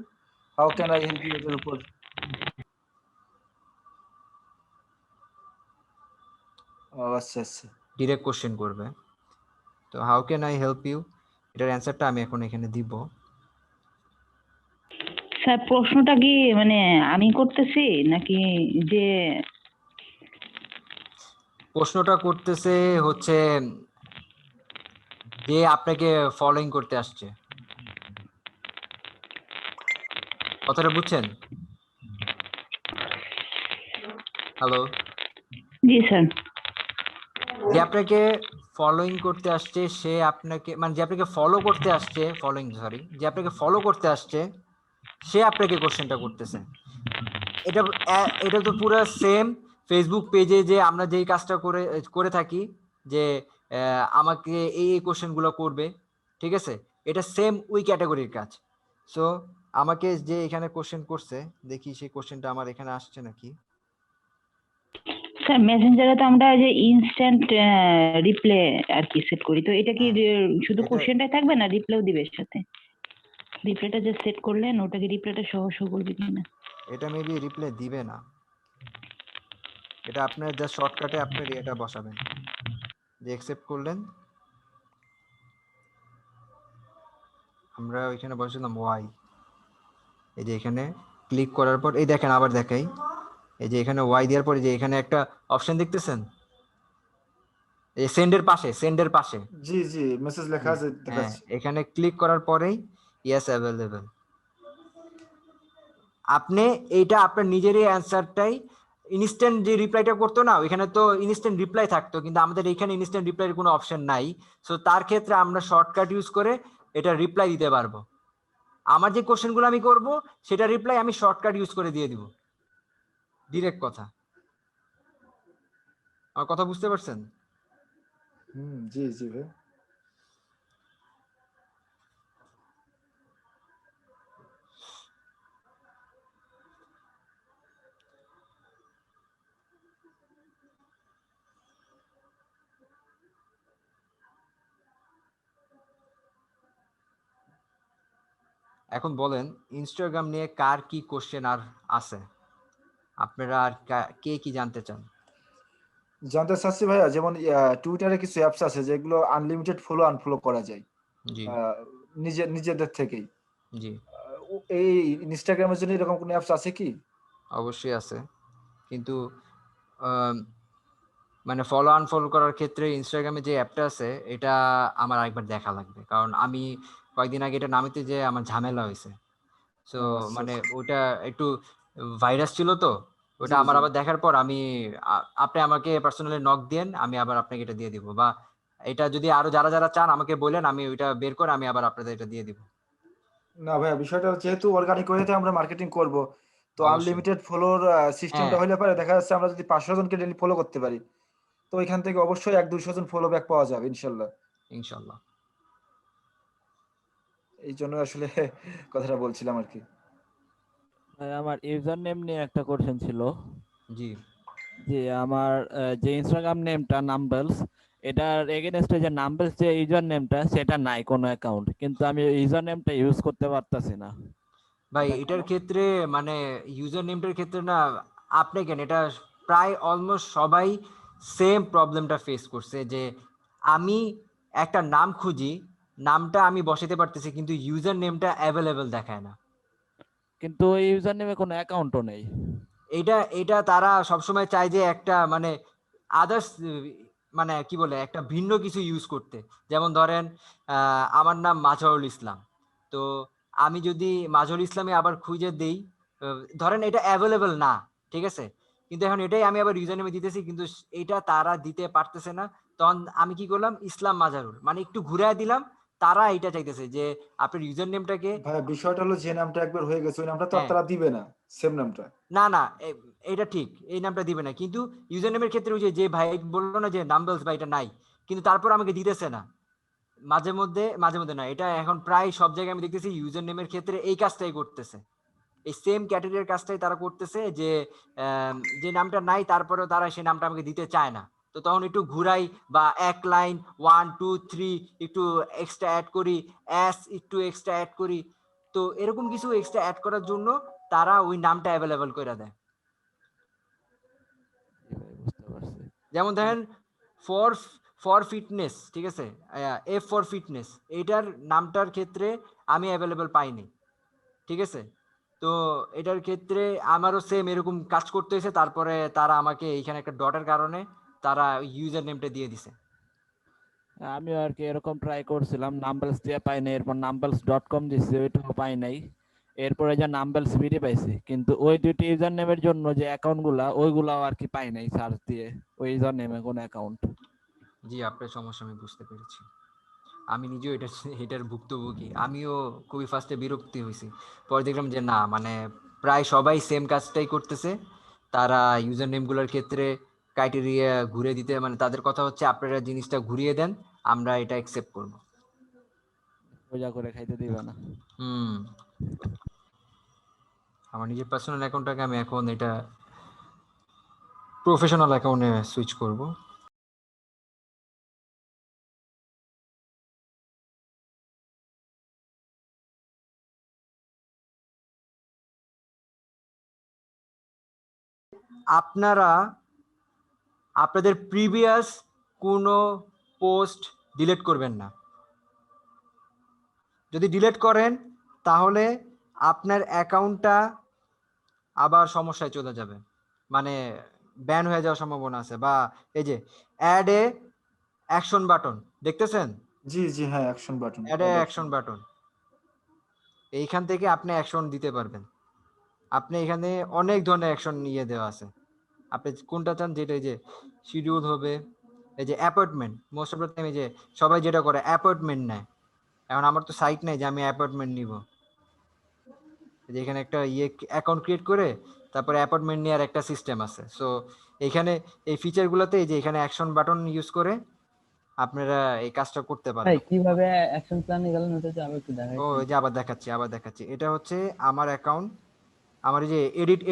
How can I help you এর উপর। ও আচ্ছা আচ্ছা। ডিরেক্ট কোশ্চেন করবে। তো how can I help you, এটার অ্যান্সারটা আমি এখন এখানে দিব। স্যার প্রশ্নটা কি মানে আমি করতেছি নাকি যে প্রশ্নটা করতেছে হচ্ছে যে আপনাকে ফলোইং করতে আসছে, কথাটা বুঝছেন? হ্যালো, জি স্যার। যে আপনাকে ফলোইং করতে আসছে সে আপনাকে, মানে যে আপনাকে ফলো করতে আসছে, ফলোইং সরি, যে আপনাকে ফলো করতে আসছে সে আপনাকে কোশ্চেনটা করতেছে। এটা এটা তো পুরো সেম ফেসবুক পেজে যে আমরা যেই কাজটা করে করে থাকি, যে আমাকে এই কোশ্চেনগুলো করবে, ঠিক আছে, এটা সেম ওই ক্যাটাগরির কাজ। সো আমাকে যে এখানে কোশ্চেন করছে, দেখি সেই কোশ্চেনটা আমার এখানে আসছে নাকি। স্যার মেসেঞ্জারে তো আমরা যে ইনস্ট্যান্ট রিপ্লে আর কি সেট করি, তো এটা কি শুধু এটা- কোশ্চেনটাই থাকবে না রিপ্লেও দিবে এর সাথে? রিপ্লেটা যে সেট করলেন ওটা কি রিপ্লেটা সহ শো করবে কিনা? এটা মেবি রিপ্লাই দিবে না, এটা আপনার জাস্ট শর্টকাটে আপনার এটা বসাবেন, যে অ্যাকসেপ্ট করলেন, আমরা ওইখানে বসালাম ওয়াই, এই যে এখানে ক্লিক করার পর এই দেখেন আবার দেখাই, এই যে এখানে ওয়াই দেওয়ার পরে যে এখানে একটা অপশন দেখতেছেন, এই সেন্ডের পাশে, সেন্ডের পাশে, জি জি, মেসেজ লেখা আছে হ্যাঁ, দেখাচ্ছে। এখানে ক্লিক করার পরেই ইয়েস অ্যাভেলেবল, আপনি এইটা আপনার নিজেরই অ্যান্সারটাই ইনস্ট্যান্ট যে রিপ্লাইটা করতো না, ওইখানে তো ইনস্ট্যান্ট রিপ্লাই থাকতো, কিন্তু আমাদের এখানে ইনস্ট্যান্ট রিপ্লাইয়ের কোনো অপশন নাই। সো তার ক্ষেত্রে আমরা শর্টকাট ইউজ করে এটা রিপ্লাই দিতে পারবো। আমার যে কোশ্চেনগুলো আমি করব সেটা রিপ্লাই আমি শর্টকাট ইউজ করে দিয়ে দিব, ডিরেক্ট কথা। আমার কথা বুঝতে পারছেন? জি জি ভাই। এখন বলেন ইনস্টাগ্রাম নিয়ে কার কি কোশ্চেন আর আছে, আপনারা আর কে কি জানতে চান? জানতে চাচ্ছি ভাইয়া, যেমন টুইটারে কিছু অ্যাপস আছে যেগুলো আনলিমিটেড ফলো আনফলো করা যায় জি নিজেদের থেকেই। জি এই ইনস্টাগ্রামের জন্য এরকম কোনো অ্যাপস আছে কি? অবশ্যই আছে, কিন্তু আম, মানে ফলো আনফলো করার ক্ষেত্রে ইনস্টাগ্রামে যে অ্যাপটা আছে এটা আমার একবার দেখা লাগবে, কারণ আমি কয়েকদিন আগে এটা নামাতে যে আমার ঝামেলা হয়েছে। সো আচ্ছা মানে আচ্ছা। ওটা একটু ভাইরাস ছিল তো, ওটা জি আমার জি। আবার দেখার পর আমি আপনি আমাকে পার্সোনালি নক দেন, আমি আবার আপনাকে এটা দিয়ে দিব, বা এটা যদি আরো যারা যারা চান আমাকে বলেন, আমি ওইটা বের করে আমি আবার আপনাদের এটা দিয়ে দিব। না ভাইয়া, বিষয়টা যেহেতু অর্গানিক ওয়েতে আমরা মার্কেটিং করব, তো অবশ্যই। আনলিমিটেড ফলোর হ্যাঁ, সিস্টেমটা হইলে পারে দেখা যাচ্ছে আমরা যদি 500 জনকে ডেইলি ফলো করতে পারি, তো এখান থেকে অবশ্যই 100-200 জন ফলো ব্যাক পাওয়া যাবে ইনশাল্লাহ। ইনশাল্লাহ। এই জন্য আসলে কথাটা বলছিলাম আর কি। ভাই আমার ইউজার নেম নিয়ে একটা কোশ্চেন ছিল। জি যে আমার যে ইনস্টাগ্রাম নেমটা নাম্বেলস, এটার এগেনস্টে যে নাম্বেলস যে ইউজার নেমটা সেটা নাই কোনো অ্যাকাউন্ট, কিন্তু আমি ইউজার নেমটা ইউজ করতে পারতাছি না। ভাই, এটা কেন? এটার ক্ষেত্রে মানে ইউজার নেমটার ক্ষেত্রে না, আপনি কেন, এটা প্রায় অলমোস্ট সবাই সেম প্রবলেমটা ফেস করছে, যে আমি একটা নাম খুঁজি, নামটা আমি বসাতে পারতেছি কিন্তু ইউজার নেমটা অ্যাভেলেবেল দেখায় না। কিন্তু ওই ইউজার নেমে কোনো অ্যাকাউন্টও নেই। এটা এটা তারা সবসময় চায় যে একটা মানে আদার্স, মানে কি বলে, একটা ভিন্ন কিছু ইউজ করতে। যেমন ধরেন আমার নাম মাজহারুল ইসলাম, তো আমি যদি মাজহারুল ইসলামে আবার খুঁজে দেই, ধরেন এটা অ্যাভেলেবেল না, ঠিক আছে, কিন্তু এখন এটাই আমি আবার ইউজার নেমে দিতেছি, কিন্তু এটা তারা দিতে পারতেছে না। তখন আমি কি করলাম, ইসলাম মাজহারুল মানে একটু ঘুরায় দিলাম, তারা এটা চাইতেছে যে আপনার ইউজার নেমটাকে। ভাইয়া বিষয়টা হলো, যে নামটা একবার হয়ে গেছে ওই নামটা তো আর হ্যাঁ, তারা দিবে না, সেম নামটা। না না, এটা ঠিক, এই নামটা দিবে না, কিন্তু ইউজার নেমের ক্ষেত্রে ওই যে ভাই বললো না যে নাম্বারস বা এটা নাই, কিন্তু তারপর আমাকে দিতেছে না। মাঝে মধ্যে না, এটা এখন প্রায় সব জায়গায় আমি দেখতেছি ইউজার নেমের ক্ষেত্রে এই কাজটাই করতেছে, এই সেম ক্যাটাগরির কাজটাই তারা করতেছে, যে যে নামটা নাই তারপরেও তারা সেই নামটা আমাকে দিতে চায় না। তো তখন একটু ঘুরাই, বা এক লাইন 1 2 3 একটু এক্সট্রা অ্যাড করি, একটু এক্সট্রা অ্যাড করি, তো এরকম কিছু এক্সট্রা অ্যাড করার জন্য তারা ওই নামটা অ্যাভেলেবল করে দেয়। জি ভাই, বুঝতে পারছি। যেমন মানে ধরেন ফর ফর ফিটনেস, ঠিক আছে, এফ ফর ফিটনেস, এইটার নামটার ক্ষেত্রে আমি অ্যাভেলেবল পাইনি, ঠিক আছে, তো এটার ক্ষেত্রে আমারও সেম এরকম কাজ করতে হয়েছে, তারপরে তারা আমাকে এইখানে একটা ডটের কারণে তারা ইউজার নেমটা দিয়ে দিছে। আমিও আর কি এরকম ট্রাই করছিলাম, নাম্বেলস দিয়ে পাই নাই, এরপর নাম্বেলস.com দিছি, ওইটাও পাই নাই। এরপরে যে নাম্বেলস বিডি পাইছি, কিন্তু ওই দুইটি ইউজার নেমের জন্য যে অ্যাকাউন্ট গুলা ওইগুলাও আর কি পাই নাই সার্চ দিয়ে, ওই ইউজার নেমে কোনো অ্যাকাউন্ট। জি, আপনার সমস্যা আমি বুঝতে পেরেছি, আমি নিজেও এটার ভুক্তভোগী, আমিও খুবই ফার্স্টে বিরক্তি হয়েছি, পরে দেখলাম যে না, মানে প্রায় সবাই সেম কাজটাই করতেছে, তারা ইউজার নেমগুলোর ক্ষেত্রে ক্রাইটেরিয়া ঘুরে দিতে, মানে তাদের কথা হচ্ছে আপনারা জিনিসটা ঘুরিয়ে দেন, আমরা এটা অ্যাকসেপ্ট করব। সোজা করে খাইতে দিবে না। হুম। আমার নিজের পার্সোনাল অ্যাকাউন্টটাকে আমি এখন এটা প্রফেশনাল অ্যাকাউন্টে সুইচ করব। আপনারা আপনাদের প্রিভিয়াস কোনো পোস্ট ডিলিট করবেন না। যদি ডিলিট করেন তাহলে আপনার অ্যাকাউন্টটা আবার সমস্যায় চলে যাবে, মানে ব্যান হয়ে যাওয়ার সম্ভাবনা আছে। বা এই যে অ্যাড এ অ্যাকশন বাটন দেখতেছেন, জি জি, হ্যাঁ, action button, add a add action. Action button, এইখান থেকে আপনি অ্যাকশন দিতে পারবেন। আপনি এখানে অনেক ধরনের অ্যাকশন নিয়ে দেওয়া আছে, আপনি কোনটা চান, যেটা এই যে শিডিউল হবে, এই যে appointment, most of the time এই যে সবাই যেটা করে অ্যাপয়েন্টমেন্ট নেয়, এখন আমার তো সাইট নেই যে আমি অ্যাপয়েন্টমেন্ট নিব, যে এখানে একটা অ্যাকাউন্ট ক্রিয়েট করে তারপরে অ্যাপয়েন্টমেন্ট নেওয়ার একটা সিস্টেম আছে। সো এখানে এই ফিচারগুলোতে এই যে এখানে অ্যাকশন বাটন ইউজ করে আপনারা এই কাজটা করতে ভাই পারেন। কিভাবে অ্যাকশন প্ল্যানে গেলেন ওটা যে আবার একটু ও দেখাইছেন? এই যে আবার দেখাচ্ছি। এটা হচ্ছে আমার অ্যাকাউন্ট, আমার এই যে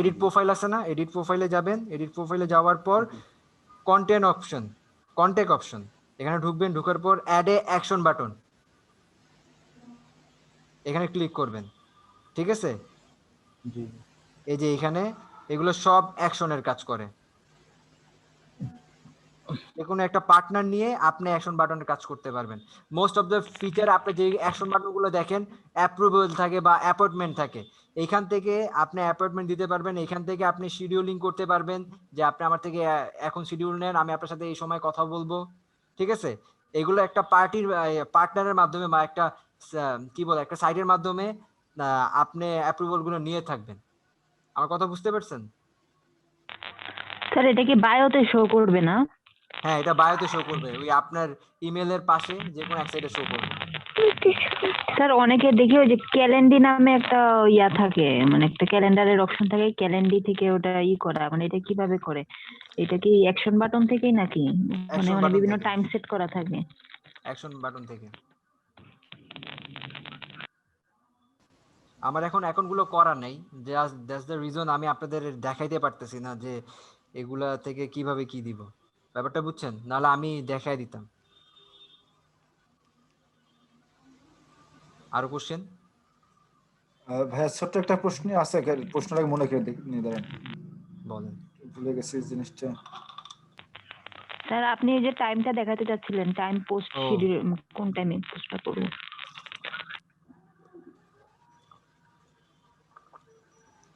এডিট প্রোফাইল আছে না, এডিট প্রোফাইলে যাবেন। এডিট প্রোফাইলে যাওয়ার পর কন্টেন্ট অপশন এখানে ঢুকবেন। ঢোকার পর অ্যাড এ অ্যাকশন বাটন এখানে ক্লিক করবেন, ঠিক আছে? জি এই যে এখানে এগুলো সব অ্যাকশনের কাজ করে। যে কোনো একটা পার্টনার নিয়ে আপনি অ্যাকশন বাটনের কাজ করতে পারবেন। মোস্ট অফ দ্য ফিচার আপনি যে অ্যাকশন বাটনগুলো দেখেন অ্যাপ্রুভেবল থাকে বা অ্যাপয়েন্টমেন্ট থাকে, এইখান থেকে আপনি অ্যাপয়েন্টমেন্ট দিতে পারবেন। এখান থেকে আপনি শিডিউলিং করতে পারবেন যে আপনি আমার থেকে এখন শিডিউল নেন, আমি আপনার সাথে এই সময় কথা বলবো, ঠিক আছে? এগুলো একটা পার্টনারের মাধ্যমে বা একটা কি বলে একটা সাইটের মাধ্যমে আপনি অ্যাপ্রুভাল গুলো নিয়ে থাকবেন। আমার কথা বুঝতে পারছেন? স্যার এটা কি বায়োতে শো করবে না? হ্যাঁ, এটা বায়োতে শো করবে, ওই আপনার ইমেলের পাশে যে কোনো এক সাইডে শো করবে। স্যার অনেকে দেখি ওই যে ক্যালেন্ডি নামে একটা ইয়া থাকে, মানে একটা ক্যালেন্ডারের অপশন থাকে, ক্যালেন্ডি থেকে ওটা করা, মানে এটা কিভাবে করে? এটা কি অ্যাকশন বাটন থেকেই নাকি? মানে অ্যাকশন মানে বাটন বিভিন্ন থেকে, টাইম সেট করা থাকে। অ্যাকশন বাটন থেকে। আমার এখন অ্যাকাউন্টগুলো করা নেই, জাস্ট দ্যাটস দ্য রিজন আমি আপনাদের দেখাইতে পারতেছি না যে এগুলা থেকে কিভাবে কি দিব, ব্যাপারটা বুঝছেন? নাহলে আমি দেখাই দিতাম। আরো কোশ্চেন? ভাইয়া ছোট্ট একটা প্রশ্ন আছে, প্রশ্নটাকে মনে করে নিয়ে দাঁড়ান, বলেন। ভুলে গেছি জিনিসটা। স্যার আপনি এই যে টাইমটা দেখাতে চাচ্ছিলেন, টাইম পোস্ট ও। শিডিউল, কোন টাইমে পোস্টটা করব?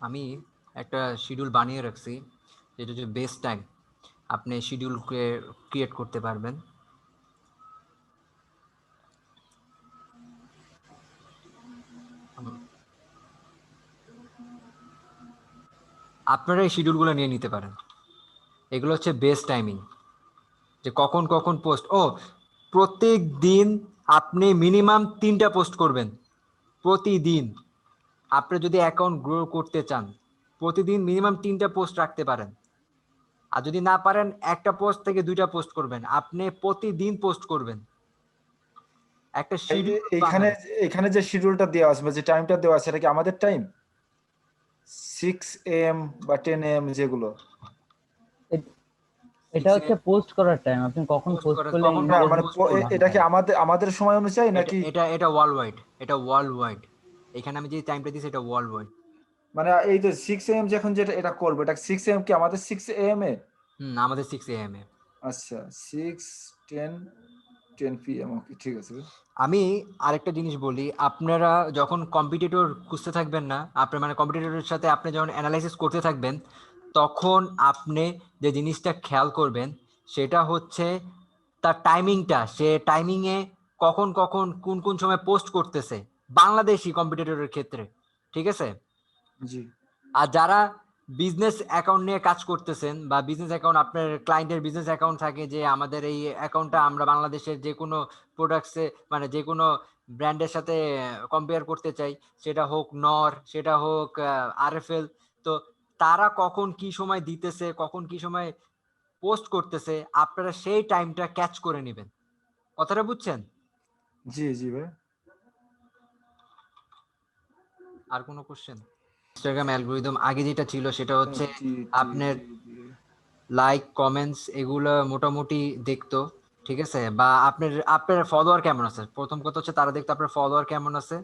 আমি একটা শিডিউল বানিয়ে রাখছি, যেটা হচ্ছে বেস টাইম। আপনি শিডিউল ক্রিয়েট করতে পারবেন। আপনারা এই শিডিউলগুলো নিয়ে নিতে পারেন। এগুলো হচ্ছে বেস টাইমিং, যে কখন কখন পোস্ট। প্রত্যেক দিন আপনি মিনিমাম 3টা পোস্ট করবেন প্রতিদিন। আপনি যদি অ্যাকাউন্ট গ্রো করতে চান প্রতিদিন মিনিমাম 3টা পোস্ট রাখতে পারেন। আর যদি না পারেন একটা পোস্ট থেকে 2টা পোস্ট করবেন। আপনি প্রতিদিন পোস্ট করবেন একটা শিডিউল এইখানে বানান। এখানে যে শিডিউলটা দেওয়া আছে বা যে টাইমটা দেওয়া আছে, এটা কি আমাদের টাইম 6 AM বা 10 AM যেগুলো? এটা হচ্ছে পোস্ট করার টাইম, আপনি কখন Post পোস্ট করার- করলে কখন না কখন মানে post করবেন। এটা কি আমাদের সময় অনুযায়ী নাকি? এটা ওয়ার্ল্ড ওয়াইড, এটা ওয়ার্ল্ড ওয়াইড। এখানে আমি যে টাইমটা দিয়েছি এটা ওয়ার্ল্ড ওয়াইড। মানে এই তো 6 AM যখন যেটা এটা করবো, এটা 6 AM কি আমাদের 6 AM এ? আমাদের 6 AM এ। আচ্ছা 6 10 PM, ওকে ঠিক আছে। আমি আরেকটা জিনিস বলি, আপনারা যখন কম্পিটিটর খুঁজতে থাকবেন না, আপনার মানে কম্পিটিটরের সাথে আপনি যখন অ্যানালাইসিস করতে থাকবেন, তখন আপনি যে জিনিসটা খেয়াল করবেন সেটা হচ্ছে তার টাইমিংটা। সে টাইমিংয়ে কখন কখন কোন কোন সময় পোস্ট করতেছে, বাংলাদেশি কম্পিটিটরের ক্ষেত্রে, ঠিক আছে? জি আর যারা বিজনেস অ্যাকাউন্ট নিয়ে কাজ করতেছেন বা বিজনেস অ্যাকাউন্ট, আপনার ক্লায়েন্টের বিজনেস অ্যাকাউন্ট থাকে যে আমাদের এই অ্যাকাউন্টটা আমরা বাংলাদেশের যে কোনো প্রোডাক্টসে মানে যে কোনো ব্র্যান্ডের সাথে কম্পেয়ার করতে চাই, সেটা হোক নর, সেটা হোক আরএফএল। তো তারা কখন কি সময় দিতেছে, কখন কি সময় পোস্ট করতেছে, আপনারা সেই টাইমটা ক্যাচ করে নেবেন। কথাটা বুঝছেন? জি জি ভাই। আর কোনো কোশ্চেন? ইনস্টাগ্রাম অ্যালগরিদম আগে যেটা ছিল সেটা হচ্ছে আপনার লাইক কমেন্টস এগুলো মোটামুটি দেখতো, ঠিক আছে? বা আপনার ফলোয়ার কেমন আছে, প্রথম কথা হচ্ছে তারা দেখতো আপনার ফলোয়ার কেমন আছে,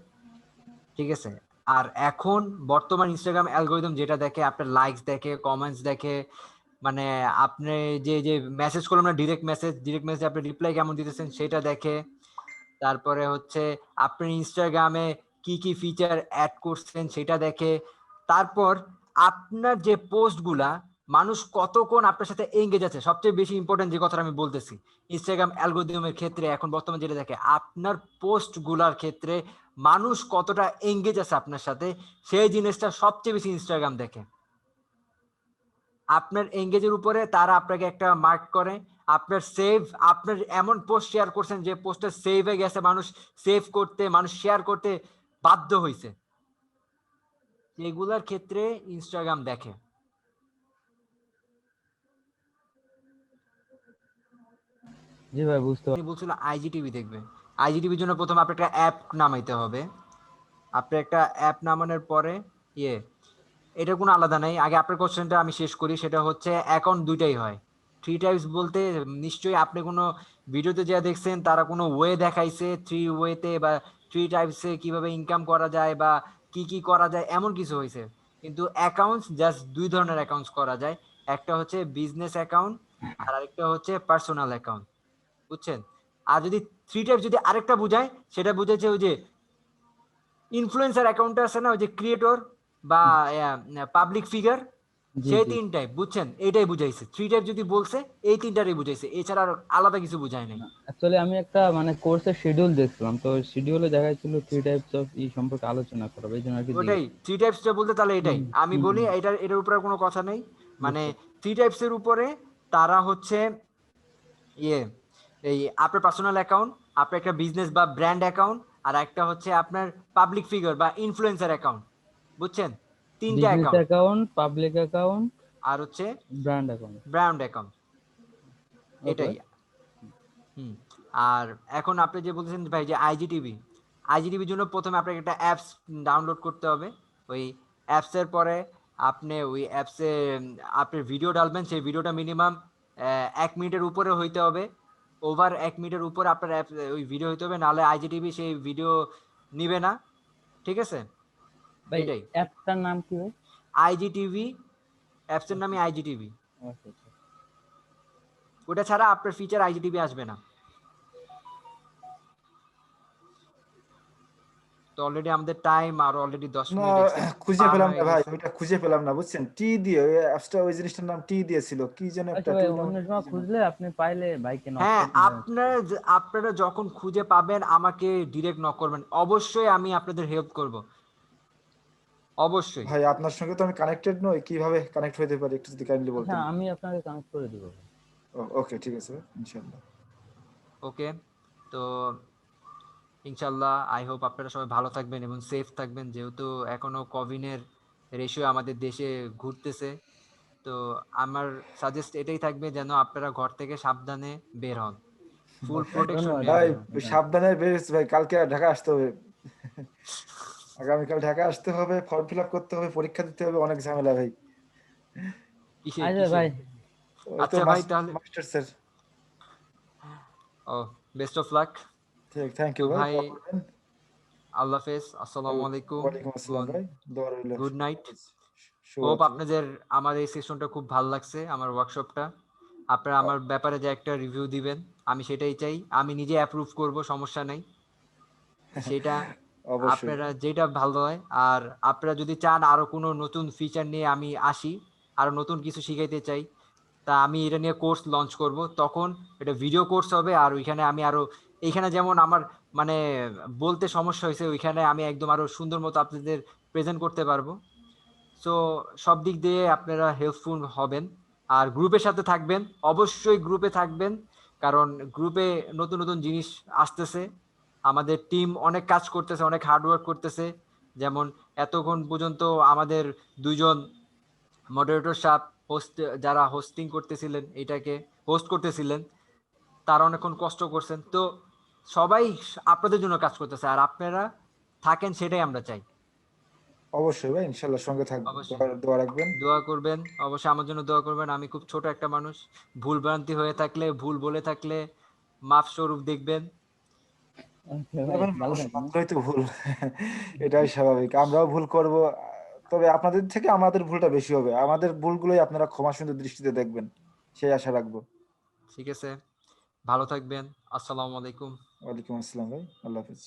ঠিক আছে? আর এখন বর্তমান ইনস্টাগ্রাম অ্যালগরিদম যেটা দেখে আপনার লাইকস দেখে, কমেন্টস দেখে, মানে আপনি যে যে মেসেজ করলাম না, ডিরেক্ট মেসেজ আপনি রিপ্লাই কেমন দিতেছেন সেটা দেখে। তারপরে হচ্ছে আপনি ইনস্টাগ্রামে কি কি ফিচার অ্যাড করছেন সেটা দেখে। তারপর আপনার যে পোস্টগুলা মানুষ কতক্ষণ আপনার সাথে এঙ্গেজ আছে, সবচেয়ে বেশি ইম্পর্টেন্ট যে কথাটা আমি বলতেছি, ইনস্টাগ্রাম অ্যালগরিদমের ক্ষেত্রে এখন বর্তমানে যেটা দেখে আপনার পোস্টগুলার ক্ষেত্রে মানুষ কতটা এঙ্গেজ আছে আপনার সাথে, সেই জিনিসটা সবচেয়ে বেশি ইনস্টাগ্রাম দেখে। আপনার এঙ্গেজের উপরে তারা আপনাকে একটা মার্ক করে। আপনার এমন পোস্ট শেয়ার করছেন যে পোস্টটা সেভ হয়ে গেছে, মানুষ সেভ করতে, মানুষ শেয়ার করতে বাধ্য হয়েছে। যেগুলার ক্ষেত্রে ইনস্টাগ্রাম দেখে। জি ভাই বুঝতে আপনি বলছিল আইজিটিভি দেখবে, আইজিটিভির জন্য প্রথম আপনার একটা অ্যাপ নামাইতে হবে। আপনার একটা অ্যাপ নামানোর পরে এটা কোনো আলাদা নাই। আগে আপনার কোশ্চেনটা আমি শেষ করি, সেটা হচ্ছে অ্যাকাউন্ট দুইটাই হয়। 3 টাইপস বলতে নিশ্চয়ই আপনি কোনো ভিডিওতে যা দেখছেন তারা কোনো ওয়ে দেখাইছে 3 ওয়েতে বা 3 টাইপসে কিভাবে ইনকাম করা যায় বা কি কি করা যায় এমন কিছু হয়েছে, কিন্তু অ্যাকাউন্টস জাস্ট 2 ধরনের অ্যাকাউন্টস করা যায়। একটা হচ্ছে বিজনেস অ্যাকাউন্ট আর আরেকটা হচ্ছে পার্সোনাল অ্যাকাউন্ট, বুঝছেন? আর যদি 3 টাইপ যদি আরেকটা বুঝায়, সেটা বুঝাচ্ছে ওই যে ইনফ্লুয়েন্সার অ্যাকাউন্ট আছে না, ওই যে ক্রিয়েটর বা পাবলিক ফিগার, জি সেই জি 3 টাইপ, বুঝছেন? এইটাই বুঝাইছে। 3 টাইপ যদি বলছে এই 3টারই বুঝাইছে, এছাড়া আর আলাদা কিছু বুঝায় নাই। অ্যাকচুয়ালি আমি একটা মানে কোর্সের শিডিউল দেখছিলাম, তো শিডিউলে দেখাইছিল 3 টাইপস অফ সম্পর্কে আলোচনা করা, এই জন্য আর কি ওটাই 3 টাইপসটা বলতে তাহলে এটাই হুম, আমি হুম, বলি, হুম, এটার উপরে কোনো কথা নেই। মানে বুঝতে 3 টাইপসের উপরে তারা হচ্ছে ইয়ে এই আপনার পার্সোনাল অ্যাকাউন্ট, আপনার একটা বিজনেস বা ব্র্যান্ড অ্যাকাউন্ট, আর একটা হচ্ছে আপনার পাবলিক ফিগার বা ইনফ্লুয়েন্সার অ্যাকাউন্ট, বুঝছেন? 3টা business account account, public account, আর হচ্ছে brand account. Brand account, okay. এটাই। হুম। আর এখন আপনি যে বলছেন ভাই যে আইজিটিভি, আইজিটিভির জন্য প্রথমে আপনাকে একটা অ্যাপস ডাউনলোড করতে হবে। ওই অ্যাপসের পরে আপনি ওই অ্যাপসে আপনি ভিডিও ডালবেন, সেই ভিডিওটা মিনিমাম 1 মিনিটের উপরে হইতে হবে। ওভার 1 মিনিটের উপরে আপনার অ্যাপ ওই ভিডিও হইতে হবে, নাহলে আইজিটিভি সেই ভিডিও নিবে না। ঠিক আছে? ভাই এটাই অ্যাপটার নাম কি ভাই? আইজিটিভি, অ্যাপসের নামই আইজিটিভি। আচ্ছা আচ্ছা। ওটা ছাড়া আপনার ফিচার আইজিটিভি আসবে না। তো অলরেডি আমাদের টাইম আর অলরেডি 10 না, মিনিট খুঁজে পার পেলাম হয়ে না ভাই, গেছে। ওইটা খুঁজে পেলাম না, বুঝছেন? টি দিয়ে ওই অ্যাপসটা, ওই জিনিসটার নাম টি দিয়েছিল, কি যেন আচ্ছা একটা ভাই, টু নাম, অন্য কি সময় যেন। খুঁজলে আপনি পাইলে ভাইকে নক হ্যাঁ, করবেন ভাই। আপনারা যখন খুঁজে পাবেন আমাকে ডিরেক্ট নক করবেন, অবশ্যই আমি আপনাদের হেল্প করব, অবশ্যই। ভাই আপনার সঙ্গে তো আমি কানেক্টেড নই, কিভাবে কানেক্ট হতে পারি একটু যদি কাইন্ডলি আচ্ছা, বলতেন। আমি আপনাকে কানেক্ট করে দিব। ওকে, ঠিক আছে ভাই, ইনশাআল্লাহ। ওকে, তো ইনশাল্লাহ আই হোপ আপনারা সবাই ভালো থাকবেন এবং সেফ থাকবেন, যেহেতু এখনো কোভিডের রেশিও আমাদের দেশে ঘুরতেছে। তো আমার সাজেস্ট এটাই থাকবে যেন আপনারা ঘর থেকে সাবধানে বের হন, ফুল প্রোটেকশন ধন্যবাদ নিয়ে ভাই বের ভাই, হন। ধন্যবাদ। সাবধানে বেরিয়েছি ভাই, কালকে আর ঢাকা আসতে হবে। আগামীকাল ঢাকা আসতে হবে, ফর্ম ফিল আপ করতে হবে, পরীক্ষা দিতে হবে, অনেক ঝামেলা ভাই। কিসের আচ্ছা কিসের? ভাই, ওই তো আচ্ছা ভাই, তাহলে মাস্টার্সের। ও, বেস্ট অফ লাক। ঠিক, থ্যাংক তো ইউ ভাই, ভাই, দোয়া করবেন। আল্লাহ হাফেজ, আসসালামু আলাইকুম, ওয়ালাইকুম আসসালাম ভাই, দোয়া রইল। Good night. হোপ শুভরাত্রি। আপনাদের আমার এই সেশনটা খুব ভালো লাগছে, আমার ওয়ার্কশপটা। আপনারা আমার ব্যাপারে যে একটা রিভিউ দিবেন, আমি সেটাই চাই। আমি নিজে অ্যাপ্রুভ করব, সমস্যা নাই সেটা। অবশ্যই। আপনারা যেটা ভালো হয়, আর আপনারা যদি চান আরো কোনো নতুন ফিচার নিয়ে আমি আসি, আরো নতুন কিছু শিখাইতে চাই, তা আমি এটা নিয়ে কোর্স লঞ্চ করব। তখন এটা ভিডিও কোর্স হবে, আর ওইখানে আমি আরো, এইখানে যেমন আমার মানে বলতে সমস্যা হয়েছে, ওইখানে আমি একদম আরো সুন্দর মতো আপনাদের প্রেজেন্ট করতে পারবো। সো সব দিক দিয়ে আপনারা হেল্পফুল হবেন। আর গ্রুপের সাথে থাকবেন, অবশ্যই গ্রুপে থাকবেন, কারণ গ্রুপে নতুন নতুন জিনিস আসতেছে। আমাদের টিম অনেক কাজ করতেছে, অনেক হার্ডওয়ার্ক করতেছে। যেমন এতক্ষণ পর্যন্ত আমাদের 2জন মডারেটর সাহেব, হোস্ট, যারা হোস্টিং করতেছিলেন, এটাকে হোস্ট করতেছিলেন, তারা অনেকক্ষণ কষ্ট করছেন। তো সবাই আপনাদের জন্য কাজ করতেছে, আর আপনারা থাকেন, সেটাই আমরা চাই। অবশ্যই ভাই, ইনশাল্লাহ সঙ্গে থাকবো, অবশ্যই দোয়া রাখবেন। দোয়া করবেন, অবশ্যই আমার জন্য দোয়া করবেন। আমি খুব ছোট একটা মানুষ, ভুল ভ্রান্তি হয়ে থাকলে, ভুল বলে থাকলে মাফ স্বরূপ দেখবেন। ওকে না ভাই, ভাই, ভালো মানুষ থাকবেন। মাত্রই তো ভুল। এটাই স্বাভাবিক, আমরাও ভুল করব। তবে আপনাদের থেকে আমাদের ভুলটা বেশি হবে, আমাদের ভুলগুলোই আপনারা ক্ষমা সুন্দর দৃষ্টিতে দেখবেন, সেই আশা রাখবো। ঠিক আছে, ভালো থাকবেন, আসসালামু আলাইকুম। ওয়ালাইকুম আসসালাম ভাই, আল্লাহ হাফিজ।